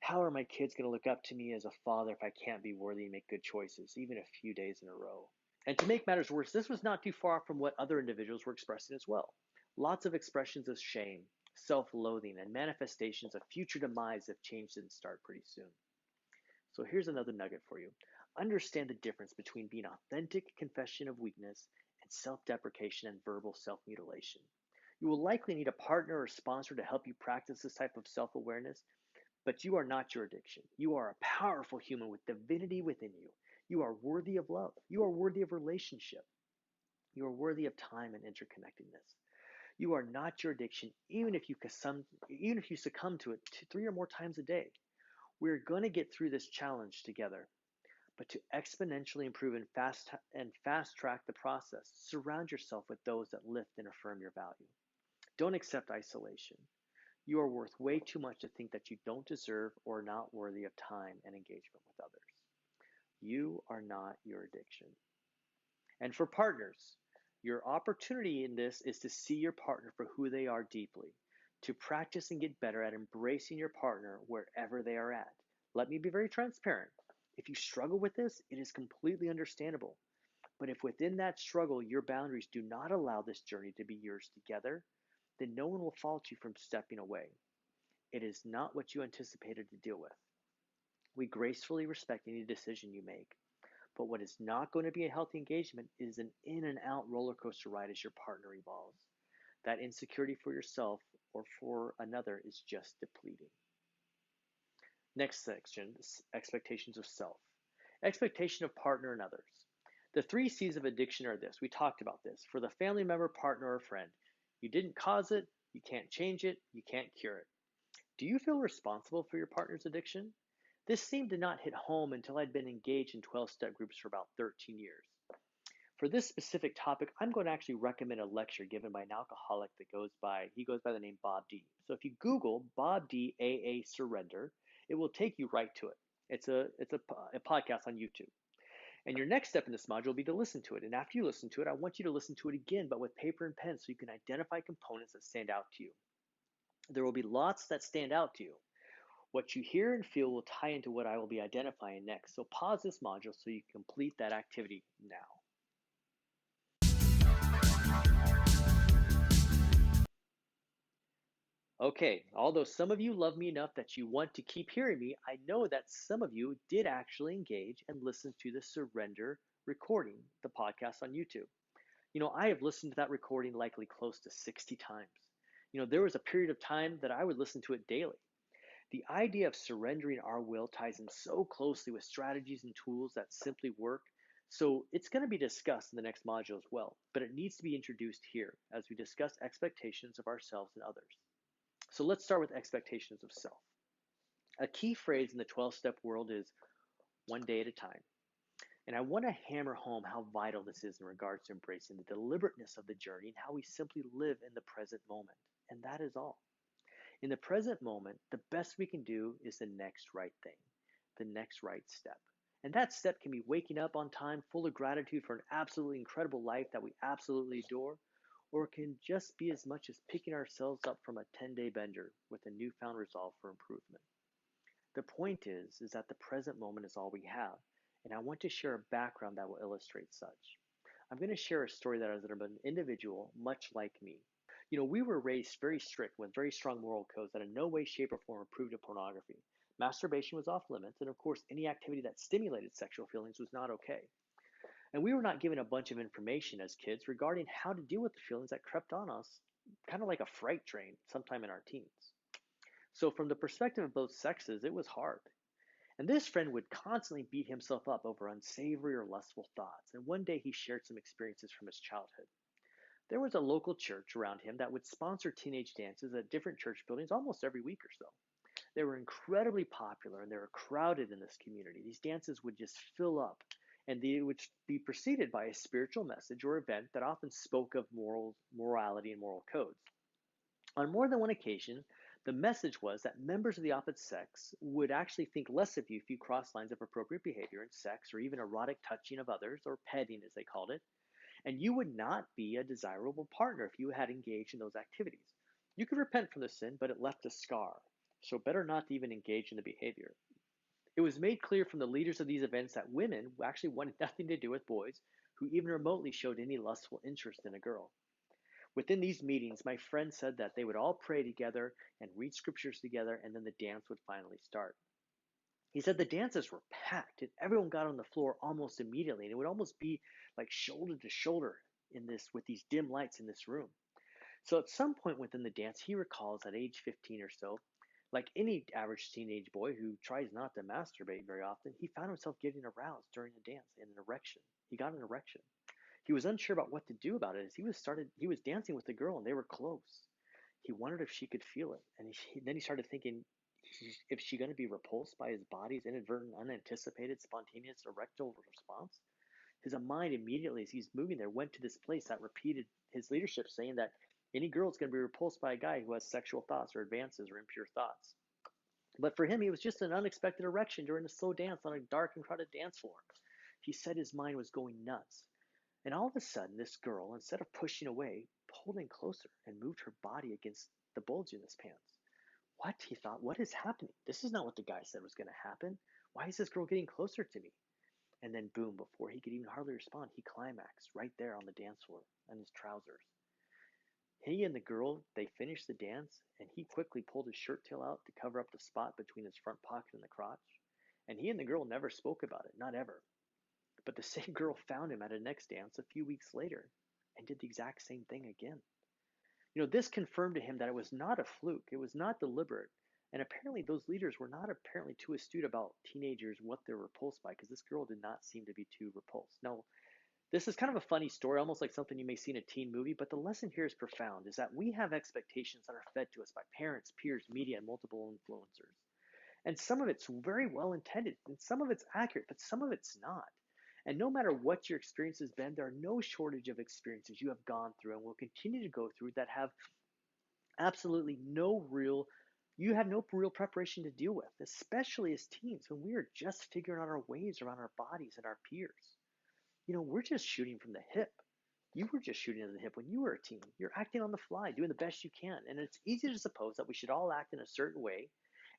How are my kids going to look up to me as a father if I can't be worthy and make good choices, even a few days in a row? And to make matters worse, this was not too far from what other individuals were expressing as well. Lots of expressions of shame, self-loathing, and manifestations of future demise if change didn't start pretty soon. So here's another nugget for you. Understand the difference between being authentic confession of weakness and self-deprecation and verbal self-mutilation. You will likely need a partner or sponsor to help you practice this type of self-awareness, but you are not your addiction. You are a powerful human with divinity within you. You are worthy of love. You are worthy of relationship. You are worthy of time and interconnectedness. You are not your addiction, even if you succumb to it 3 or more times a day. We're going to get through this challenge together. But to exponentially improve and fast track the process, surround yourself with those that lift and affirm your value. Don't accept isolation. You are worth way too much to think that you don't deserve or are not worthy of time and engagement with others. You are not your addiction. And for partners, your opportunity in this is to see your partner for who they are deeply, to practice and get better at embracing your partner wherever they are at. Let me be very transparent. If you struggle with this, it is completely understandable. But if within that struggle, your boundaries do not allow this journey to be yours together, then no one will fault you from stepping away. It is not what you anticipated to deal with. We gracefully respect any decision you make. But what is not going to be a healthy engagement is an in and out roller coaster ride as your partner evolves. That insecurity for yourself or for another is just depleting. Next section, expectations of self. Expectation of partner and others. The 3 C's of addiction are this. We talked about this. For the family member, partner, or friend, you didn't cause it, you can't change it, you can't cure it. Do you feel responsible for your partner's addiction? This seemed to not hit home until I'd been engaged in 12-step groups for about 13 years. For this specific topic, I'm going to actually recommend a lecture given by an alcoholic that goes by the name Bob D. So if you Google Bob D AA Surrender, it will take you right to it. It's a podcast on YouTube. And your next step in this module will be to listen to it. And after you listen to it, I want you to listen to it again, but with paper and pen so you can identify components that stand out to you. There will be lots that stand out to you. What you hear and feel will tie into what I will be identifying next. So pause this module so you can complete that activity now. Okay, although some of you love me enough that you want to keep hearing me, I know that some of you did actually engage and listen to the surrender recording, the podcast on YouTube. I have listened to that recording likely close to 60 times. There was a period of time that I would listen to it daily. The idea of surrendering our will ties in so closely with strategies and tools that simply work. So it's going to be discussed in the next module as well, but it needs to be introduced here as we discuss expectations of ourselves and others. So let's start with expectations of self. A key phrase in the 12-step world is one day at a time. And I want to hammer home how vital this is in regards to embracing the deliberateness of the journey and how we simply live in the present moment. And that is all. In the present moment, the best we can do is the next right thing, the next right step. And that step can be waking up on time, full of gratitude for an absolutely incredible life that we absolutely adore, or it can just be as much as picking ourselves up from a 10-day bender with a newfound resolve for improvement. The point is that the present moment is all we have, and I want to share a background that will illustrate such. I'm going to share a story that is of an individual much like me. We were raised very strict with very strong moral codes that in no way, shape, or form approved of pornography. Masturbation was off limits, and of course, any activity that stimulated sexual feelings was not okay. And we were not given a bunch of information as kids regarding how to deal with the feelings that crept on us, kind of like a freight train, sometime in our teens. So from the perspective of both sexes, it was hard. And this friend would constantly beat himself up over unsavory or lustful thoughts. And one day he shared some experiences from his childhood. There was a local church around him that would sponsor teenage dances at different church buildings almost every week or so. They were incredibly popular and they were crowded in this community. These dances would just fill up, and they would be preceded by a spiritual message or event that often spoke of morality and moral codes. On more than one occasion, the message was that members of the opposite sex would actually think less of you if you crossed lines of appropriate behavior in sex or even erotic touching of others, or petting as they called it, and you would not be a desirable partner if you had engaged in those activities. You could repent from the sin, but it left a scar, so better not to even engage in the behavior. It was made clear from the leaders of these events that women actually wanted nothing to do with boys who even remotely showed any lustful interest in a girl. Within these meetings, my friend said that they would all pray together and read scriptures together, and then the dance would finally start. He said the dances were packed and everyone got on the floor almost immediately, and it would almost be like shoulder to shoulder in this with these dim lights in this room. So at some point within the dance, he recalls at age 15 or so, like any average teenage boy who tries not to masturbate very often, he found himself getting aroused during the dance and an erection. He got an erection. He was unsure about what to do about it as he was dancing with the girl and they were close. He wondered if she could feel it, and then he started thinking, if she going to be repulsed by his body's inadvertent, unanticipated, spontaneous erectile response? His mind immediately, as he's moving there, went to this place that repeated his leadership, saying that any girl is going to be repulsed by a guy who has sexual thoughts or advances or impure thoughts. But for him, it was just an unexpected erection during a slow dance on a dark and crowded dance floor. He said his mind was going nuts. And all of a sudden, this girl, instead of pushing away, pulled in closer and moved her body against the bulge in his pants. What? He thought, what is happening? This is not what the guy said was going to happen. Why is this girl getting closer to me? And then, boom, before he could even hardly respond, he climaxed right there on the dance floor in his trousers. He and the girl, they finished the dance, and he quickly pulled his shirt tail out to cover up the spot between his front pocket and the crotch. And he and the girl never spoke about it, not ever. But the same girl found him at a next dance a few weeks later and did the exact same thing again. This confirmed to him that it was not a fluke, it was not deliberate. And apparently those leaders were not apparently too astute about teenagers, what they're repulsed by, because this girl did not seem to be too repulsed. Now, this is kind of a funny story, almost like something you may see in a teen movie, but the lesson here is profound, is that we have expectations that are fed to us by parents, peers, media, and multiple influencers. And some of it's very well intended, and some of it's accurate, but some of it's not. And no matter what your experience has been, there are no shortage of experiences you have gone through and will continue to go through that have absolutely you have no real preparation to deal with, especially as teens when we are just figuring out our ways around our bodies and our peers. We're just shooting from the hip. You were just shooting at the hip when you were a teen. You're acting on the fly, doing the best you can. And it's easy to suppose that we should all act in a certain way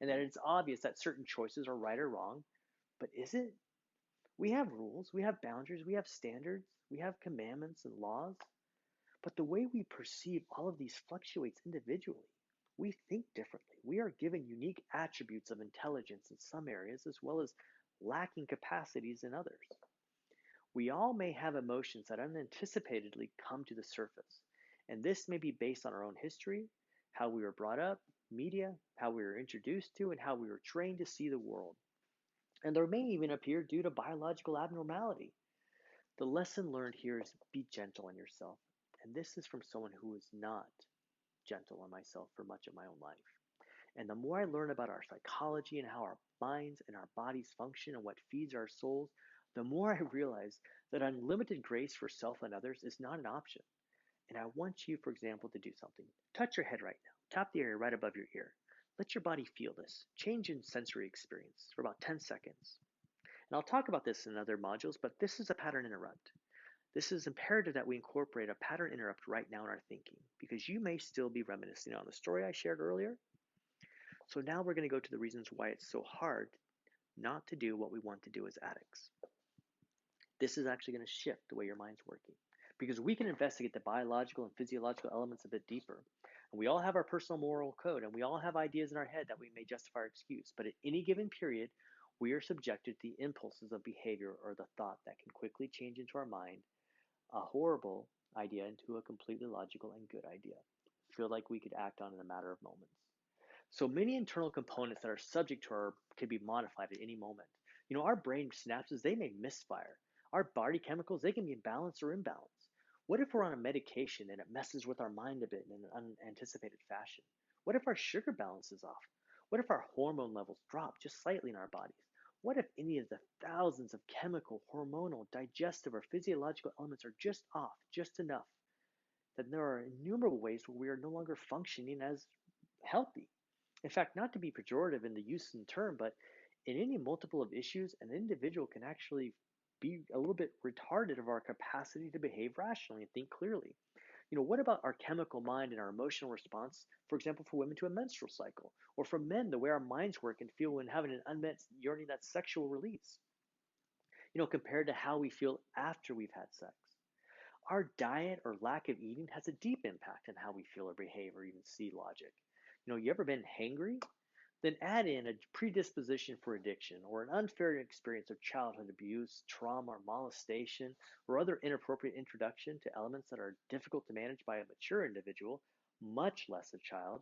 and that it's obvious that certain choices are right or wrong. But is it? We have rules, we have boundaries, we have standards, we have commandments and laws. But the way we perceive all of these fluctuates individually. We think differently. We are given unique attributes of intelligence in some areas as well as lacking capacities in others. We all may have emotions that unanticipatedly come to the surface, and this may be based on our own history, how we were brought up, media, how we were introduced to, and how we were trained to see the world. And there may even appear due to biological abnormality. The lesson learned here is be gentle on yourself. And this is from someone who was not gentle on myself for much of my own life. And the more I learn about our psychology and how our minds and our bodies function and what feeds our souls, the more I realize that unlimited grace for self and others is not an option. And I want you, for example, to do something. Touch your head right now. Tap the area right above your ear. Let your body feel this. Change in sensory experience for about 10 seconds. And I'll talk about this in other modules, but this is a pattern interrupt. This is imperative that we incorporate a pattern interrupt right now in our thinking, because you may still be reminiscing on the story I shared earlier. So now we're going to go to the reasons why it's so hard not to do what we want to do as addicts. This is actually going to shift the way your mind's working, because we can investigate the biological and physiological elements a bit deeper. And we all have our personal moral code, and we all have ideas in our head that we may justify our excuse. But at any given period, we are subjected to the impulses of behavior or the thought that can quickly change into our mind a horrible idea into a completely logical and good idea. Feel like we could act on in a matter of moments. So many internal components that are subject to our can be modified at any moment. Our brain synapses, they may misfire. Our body chemicals, they can be balanced or imbalanced. What if we're on a medication and it messes with our mind a bit in an unanticipated fashion? What if our sugar balance is off? What if our hormone levels drop just slightly in our bodies? What if any of the thousands of chemical, hormonal, digestive, or physiological elements are just off, just enough? then there are innumerable ways where we are no longer functioning as healthy. In fact, not to be pejorative in the use of the term, but in any multiple of issues, an individual can actually be a little bit retarded of our capacity to behave rationally and think clearly. What about our chemical mind and our emotional response, for example, for women to a menstrual cycle, or for men, the way our minds work and feel when having an unmet yearning that's sexual release, compared to how we feel after we've had sex? Our diet or lack of eating has a deep impact on how we feel or behave or even see logic. You ever been hangry? Then add in a predisposition for addiction or an unfair experience of childhood abuse, trauma, or molestation, or other inappropriate introduction to elements that are difficult to manage by a mature individual, much less a child.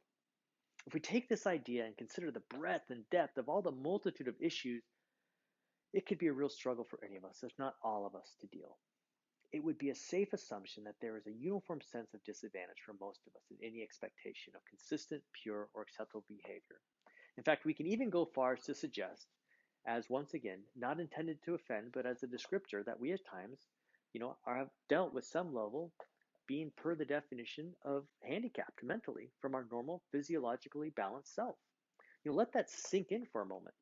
If we take this idea and consider the breadth and depth of all the multitude of issues, it could be a real struggle for any of us, if not all of us, to deal. It would be a safe assumption that there is a uniform sense of disadvantage for most of us in any expectation of consistent, pure, or acceptable behavior. In fact, we can even go far as to suggest, as once again, not intended to offend, but as a descriptor, that we at times, have dealt with some level being per the definition of handicapped mentally from our normal, physiologically balanced self. Let that sink in for a moment.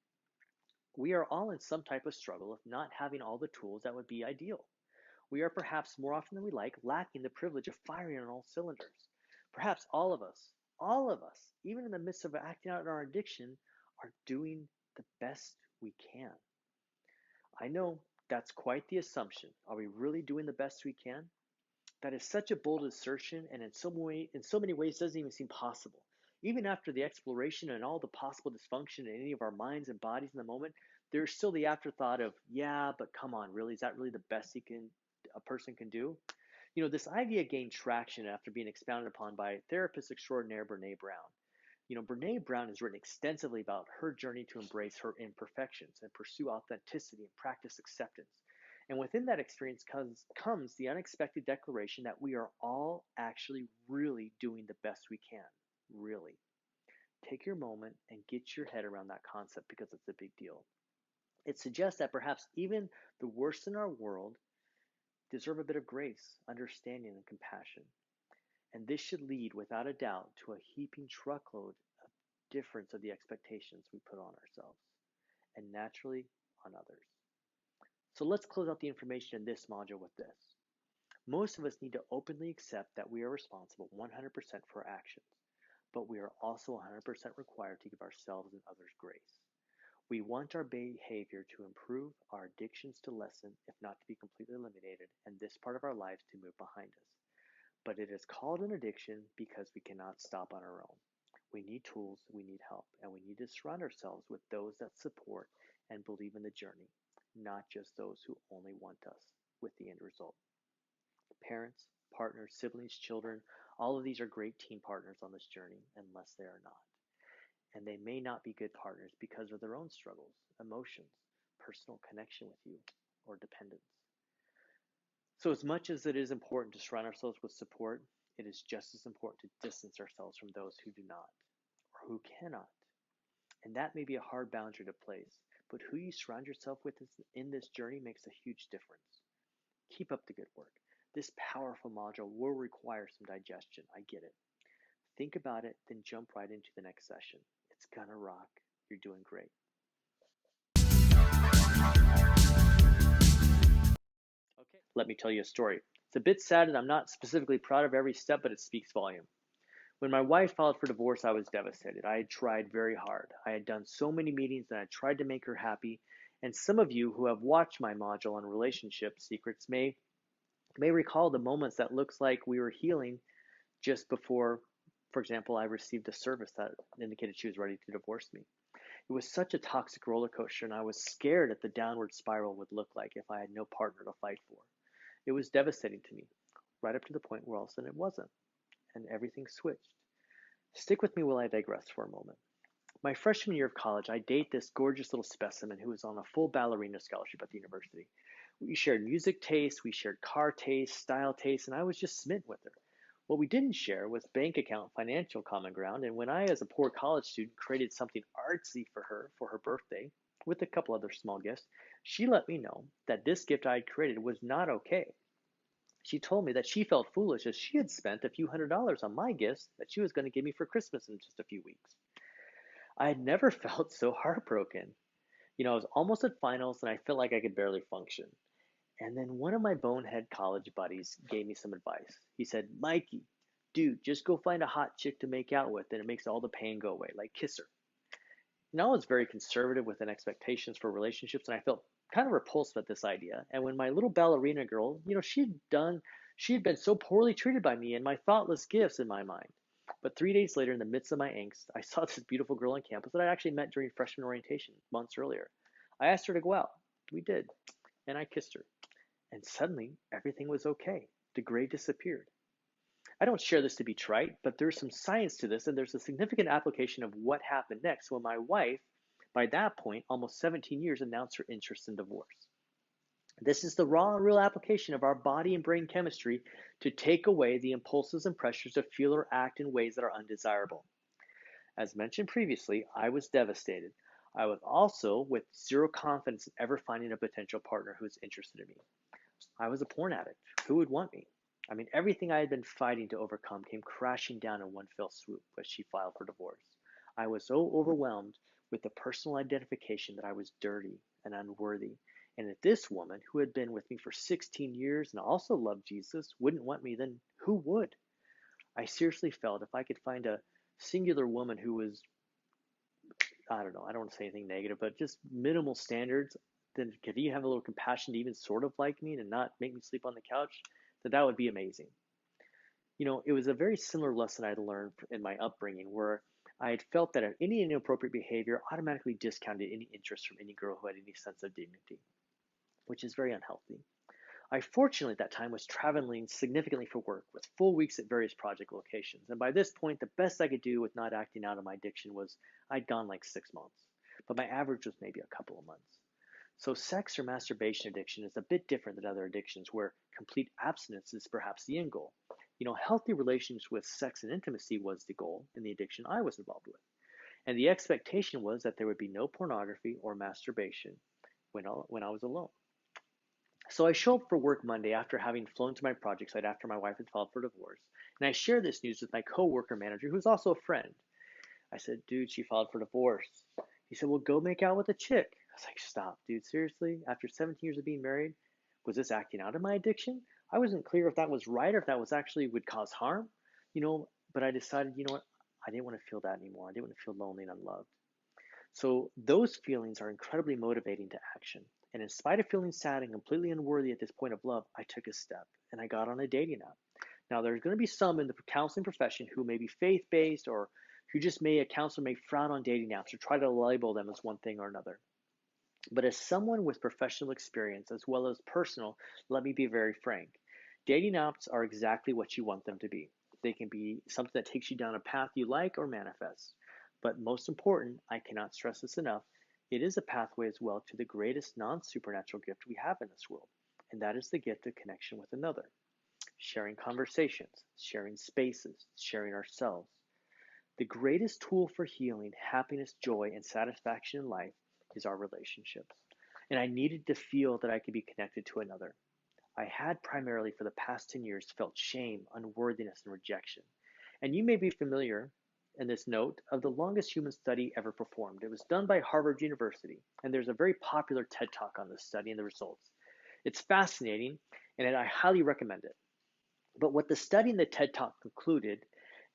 We are all in some type of struggle of not having all the tools that would be ideal. We are perhaps more often than we like lacking the privilege of firing on all cylinders. Perhaps all of us, even in the midst of acting out our addiction, are doing the best we can. I know that's quite the assumption. Are we really doing the best we can? That is such a bold assertion, and in so many ways doesn't even seem possible. Even after the exploration and all the possible dysfunction in any of our minds and bodies in the moment, there's still the afterthought of, yeah, but come on, really, is that really the best a person can do? This idea gained traction after being expounded upon by therapist extraordinaire Brene Brown. Brene Brown has written extensively about her journey to embrace her imperfections and pursue authenticity and practice acceptance. And within that experience comes the unexpected declaration that we are all actually really doing the best we can. Really. Take your moment and get your head around that concept because it's a big deal. It suggests that perhaps even the worst in our world deserve a bit of grace, understanding, and compassion. And this should lead, without a doubt, to a heaping truckload of difference of the expectations we put on ourselves, and naturally on others. So let's close out the information in this module with this. Most of us need to openly accept that we are responsible 100% for our actions, but we are also 100% required to give ourselves and others grace. We want our behavior to improve, our addictions to lessen, if not to be completely eliminated, and this part of our lives to move behind us. But it is called an addiction because we cannot stop on our own. We need tools, we need help, and we need to surround ourselves with those that support and believe in the journey, not just those who only want us with the end result. Parents, partners, siblings, children, all of these are great team partners on this journey, unless they are not. And they may not be good partners because of their own struggles, emotions, personal connection with you, or dependence. So as much as it is important to surround ourselves with support, it is just as important to distance ourselves from those who do not, or who cannot. And that may be a hard boundary to place, but who you surround yourself with in this journey makes a huge difference. Keep up the good work. This powerful module will require some digestion, I get it. Think about it, then jump right into the next session. It's gonna rock. You're doing great. Okay, let me tell you a story. It's a bit sad and I'm not specifically proud of every step, but it speaks volume. When my wife filed for divorce, I was devastated. I had tried very hard. I had done so many meetings and I tried to make her happy. And some of you who have watched my module on relationship secrets may recall the moments that looks like we were healing just before, for example, I received a service that indicated she was ready to divorce me. It was such a toxic roller coaster, and I was scared at the downward spiral would look like if I had no partner to fight for. It was devastating to me, right up to the point where all of a sudden it wasn't, and everything switched. Stick with me while I digress for a moment. My freshman year of college, I dated this gorgeous little specimen who was on a full ballerina scholarship at the university. We shared music tastes, we shared car tastes, style tastes, and I was just smitten with her. What we didn't share was bank account financial common ground, and when I, as a poor college student, created something artsy for her birthday, with a couple other small gifts, she let me know that this gift I had created was not okay. She told me that she felt foolish as she had spent a few $100s on my gifts that she was going to give me for Christmas in just a few weeks. I had never felt so heartbroken. I was almost at finals and I felt like I could barely function. And then one of my bonehead college buddies gave me some advice. He said, Mikey, dude, just go find a hot chick to make out with and it makes all the pain go away, like kiss her. I was very conservative within expectations for relationships and I felt kind of repulsed at this idea. And when my little ballerina girl, she had been so poorly treated by me and my thoughtless gifts in my mind. But 3 days later, in the midst of my angst, I saw this beautiful girl on campus that I actually met during freshman orientation months earlier. I asked her to go out. We did. And I kissed her. And suddenly, everything was okay. The gray disappeared. I don't share this to be trite, but there's some science to this, and there's a significant application of what happened next when my wife, by that point, almost 17 years, announced her interest in divorce. This is the raw and real application of our body and brain chemistry to take away the impulses and pressures to feel or act in ways that are undesirable. As mentioned previously, I was devastated. I was also with zero confidence in ever finding a potential partner who was interested in me. I was a porn addict. Who would want me? Everything I had been fighting to overcome came crashing down in one fell swoop as she filed for divorce. I was so overwhelmed with the personal identification that I was dirty and unworthy, and if this woman, who had been with me for 16 years and also loved Jesus, wouldn't want me, then who would? I seriously felt if I could find a singular woman who was, I don't know, I don't want to say anything negative, but just minimal standards, then could he have a little compassion to even sort of like me and not make me sleep on the couch? That would be amazing. It was a very similar lesson I had learned in my upbringing where I had felt that any inappropriate behavior automatically discounted any interest from any girl who had any sense of dignity, which is very unhealthy. I fortunately at that time was traveling significantly for work with full weeks at various project locations. And by this point, the best I could do with not acting out on my addiction was I'd gone like 6 months, but my average was maybe a couple of months. So sex or masturbation addiction is a bit different than other addictions where complete abstinence is perhaps the end goal. Healthy relations with sex and intimacy was the goal in the addiction I was involved with. And the expectation was that there would be no pornography or masturbation when I was alone. So I show up for work Monday after having flown to my project site after my wife had filed for divorce. And I share this news with my coworker manager, who's also a friend. I said, dude, she filed for divorce. He said, well, go make out with a chick. I was like, stop, dude, seriously? After 17 years of being married, was this acting out of my addiction? I wasn't clear if that was right or if that was actually would cause harm, but I decided, what? I didn't want to feel that anymore. I didn't want to feel lonely and unloved. So those feelings are incredibly motivating to action. And in spite of feeling sad and completely unworthy at this point of love, I took a step and I got on a dating app. Now, there's going to be some in the counseling profession who may be faith-based or who just a counselor may frown on dating apps or try to label them as one thing or another. But as someone with professional experience as well as personal, let me be very frank. Dating apps are exactly what you want them to be. They can be something that takes you down a path you like or manifests. But most important, I cannot stress this enough, it is a pathway as well to the greatest non-supernatural gift we have in this world, and that is the gift of connection with another. Sharing conversations, sharing spaces, sharing ourselves. The greatest tool for healing, happiness, joy, and satisfaction in life is our relationships. And I needed to feel that I could be connected to another. I had primarily for the past 10 years felt shame, unworthiness, and rejection. And you may be familiar in this note of the longest human study ever performed. It was done by Harvard University, and there's a very popular TED Talk on this study and the results. It's fascinating, and I highly recommend it. But what the study and the TED Talk concluded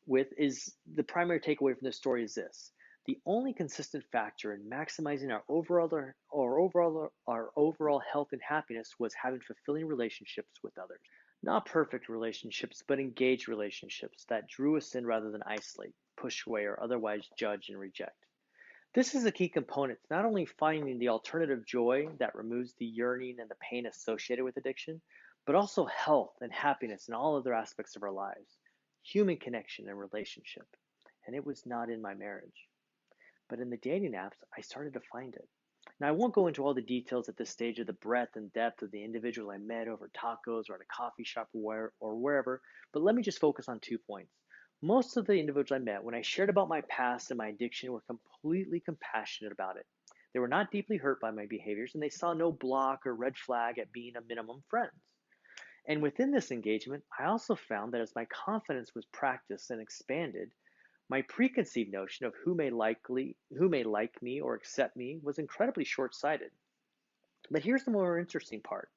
with is the primary takeaway from this story is this. The only consistent factor in maximizing our overall health and happiness was having fulfilling relationships with others. Not perfect relationships, but engaged relationships that drew us in rather than isolate, push away, or otherwise judge and reject. This is a key component to not only finding the alternative joy that removes the yearning and the pain associated with addiction, but also health and happiness in all other aspects of our lives, human connection and relationship. And it was not in my marriage. But in the dating apps, I started to find it. Now, I won't go into all the details at this stage of the breadth and depth of the individual I met over tacos or at a coffee shop or wherever, but let me just focus on 2 points. Most of the individuals I met, when I shared about my past and my addiction, were completely compassionate about it. They were not deeply hurt by my behaviors, and they saw no block or red flag at being a minimum friends. And within this engagement, I also found that as my confidence was practiced and expanded, my preconceived notion of who may like me or accept me was incredibly short-sighted. But here's the more interesting part.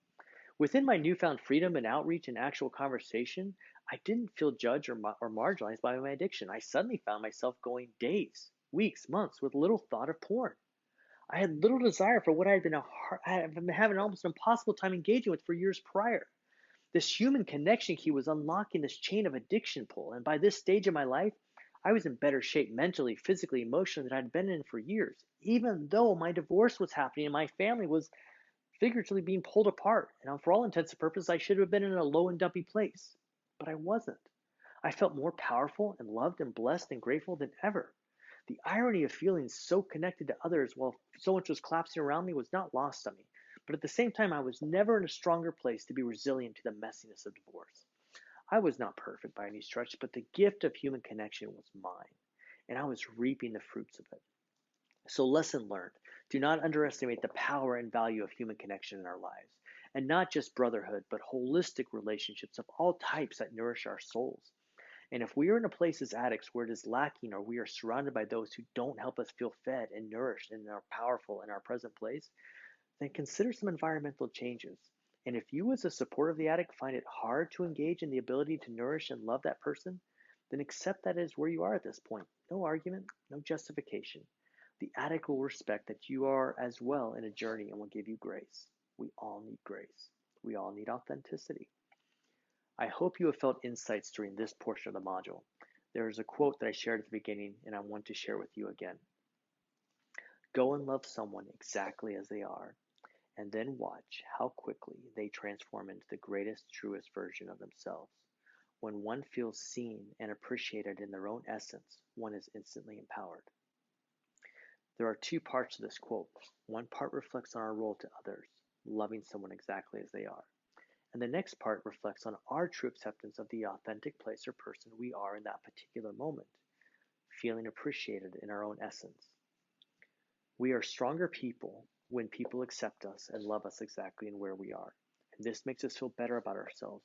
Within my newfound freedom and outreach and actual conversation, I didn't feel judged or marginalized by my addiction. I suddenly found myself going days, weeks, months with little thought of porn. I had little desire for what I had been having almost an impossible time engaging with for years prior. This human connection key was unlocking this chain of addiction pull. And by this stage of my life, I was in better shape mentally, physically, emotionally than I'd been in for years, even though my divorce was happening and my family was figuratively being pulled apart. And for all intents and purposes, I should have been in a low and dumpy place. But I wasn't. I felt more powerful and loved and blessed and grateful than ever. The irony of feeling so connected to others while so much was collapsing around me was not lost on me. But at the same time, I was never in a stronger place to be resilient to the messiness of divorce. I was not perfect by any stretch, but the gift of human connection was mine, and I was reaping the fruits of it. So lesson learned, do not underestimate the power and value of human connection in our lives, and not just brotherhood, but holistic relationships of all types that nourish our souls. And if we are in a place as addicts where it is lacking, or we are surrounded by those who don't help us feel fed and nourished and are powerful in our present place, then consider some environmental changes. And if you as a supporter of the addict find it hard to engage in the ability to nourish and love that person, then accept that is where you are at this point. No argument, no justification. The addict will respect that you are as well in a journey and will give you grace. We all need grace. We all need authenticity. I hope you have felt insights during this portion of the module. There is a quote that I shared at the beginning and I want to share with you again. Go and love someone exactly as they are, and then watch how quickly they transform into the greatest, truest version of themselves. When one feels seen and appreciated in their own essence, one is instantly empowered. There are two parts to this quote. One part reflects on our role to others, loving someone exactly as they are. And the next part reflects on our true acceptance of the authentic place or person we are in that particular moment, feeling appreciated in our own essence. We are stronger people when people accept us and love us exactly in where we are. And this makes us feel better about ourselves.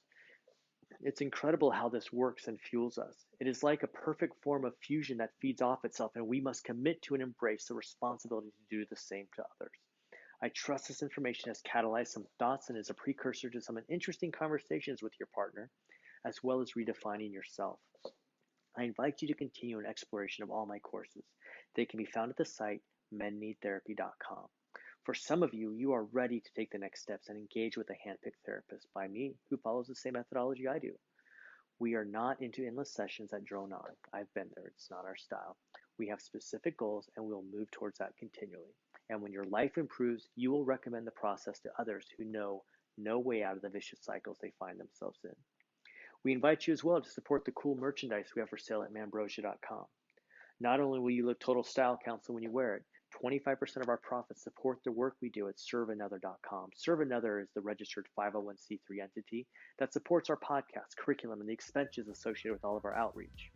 It's incredible how this works and fuels us. It is like a perfect form of fusion that feeds off itself, and we must commit to and embrace the responsibility to do the same to others. I trust this information has catalyzed some thoughts and is a precursor to some interesting conversations with your partner, as well as redefining yourself. I invite you to continue an exploration of all my courses. They can be found at the site menneedtherapy.com. For some of you, you are ready to take the next steps and engage with a handpicked therapist by me who follows the same methodology I do. We are not into endless sessions that drone on. I've been there. It's not our style. We have specific goals and we'll move towards that continually. And when your life improves, you will recommend the process to others who know no way out of the vicious cycles they find themselves in. We invite you as well to support the cool merchandise we have for sale at mambrosia.com. Not only will you look total style counsel when you wear it, 25% of our profits support the work we do at serveanother.com. Serve Another is the registered 501c3 entity that supports our podcast, curriculum, and the expenses associated with all of our outreach.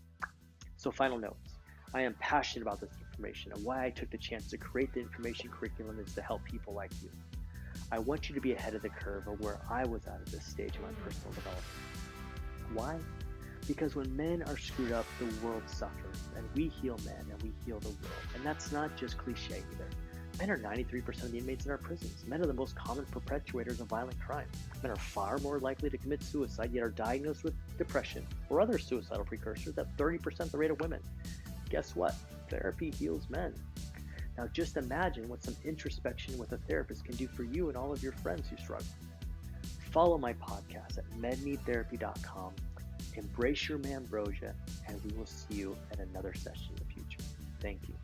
So final notes. I am passionate about this information, and why I took the chance to create the information curriculum is to help people like you. I want you to be ahead of the curve of where I was at this stage of my personal development. Why? Because when men are screwed up, the world suffers, and we heal men and we heal the world. And that's not just cliche either. Men are 93% of the inmates in our prisons. Men are the most common perpetrators of violent crime. Men are far more likely to commit suicide, yet are diagnosed with depression or other suicidal precursors at 30% the rate of women. Guess what? Therapy heals men. Now just imagine what some introspection with a therapist can do for you and all of your friends who struggle. Follow my podcast at menneedtherapy.com. Embrace your mambrosia, and we will see you at another session in the future. Thank you.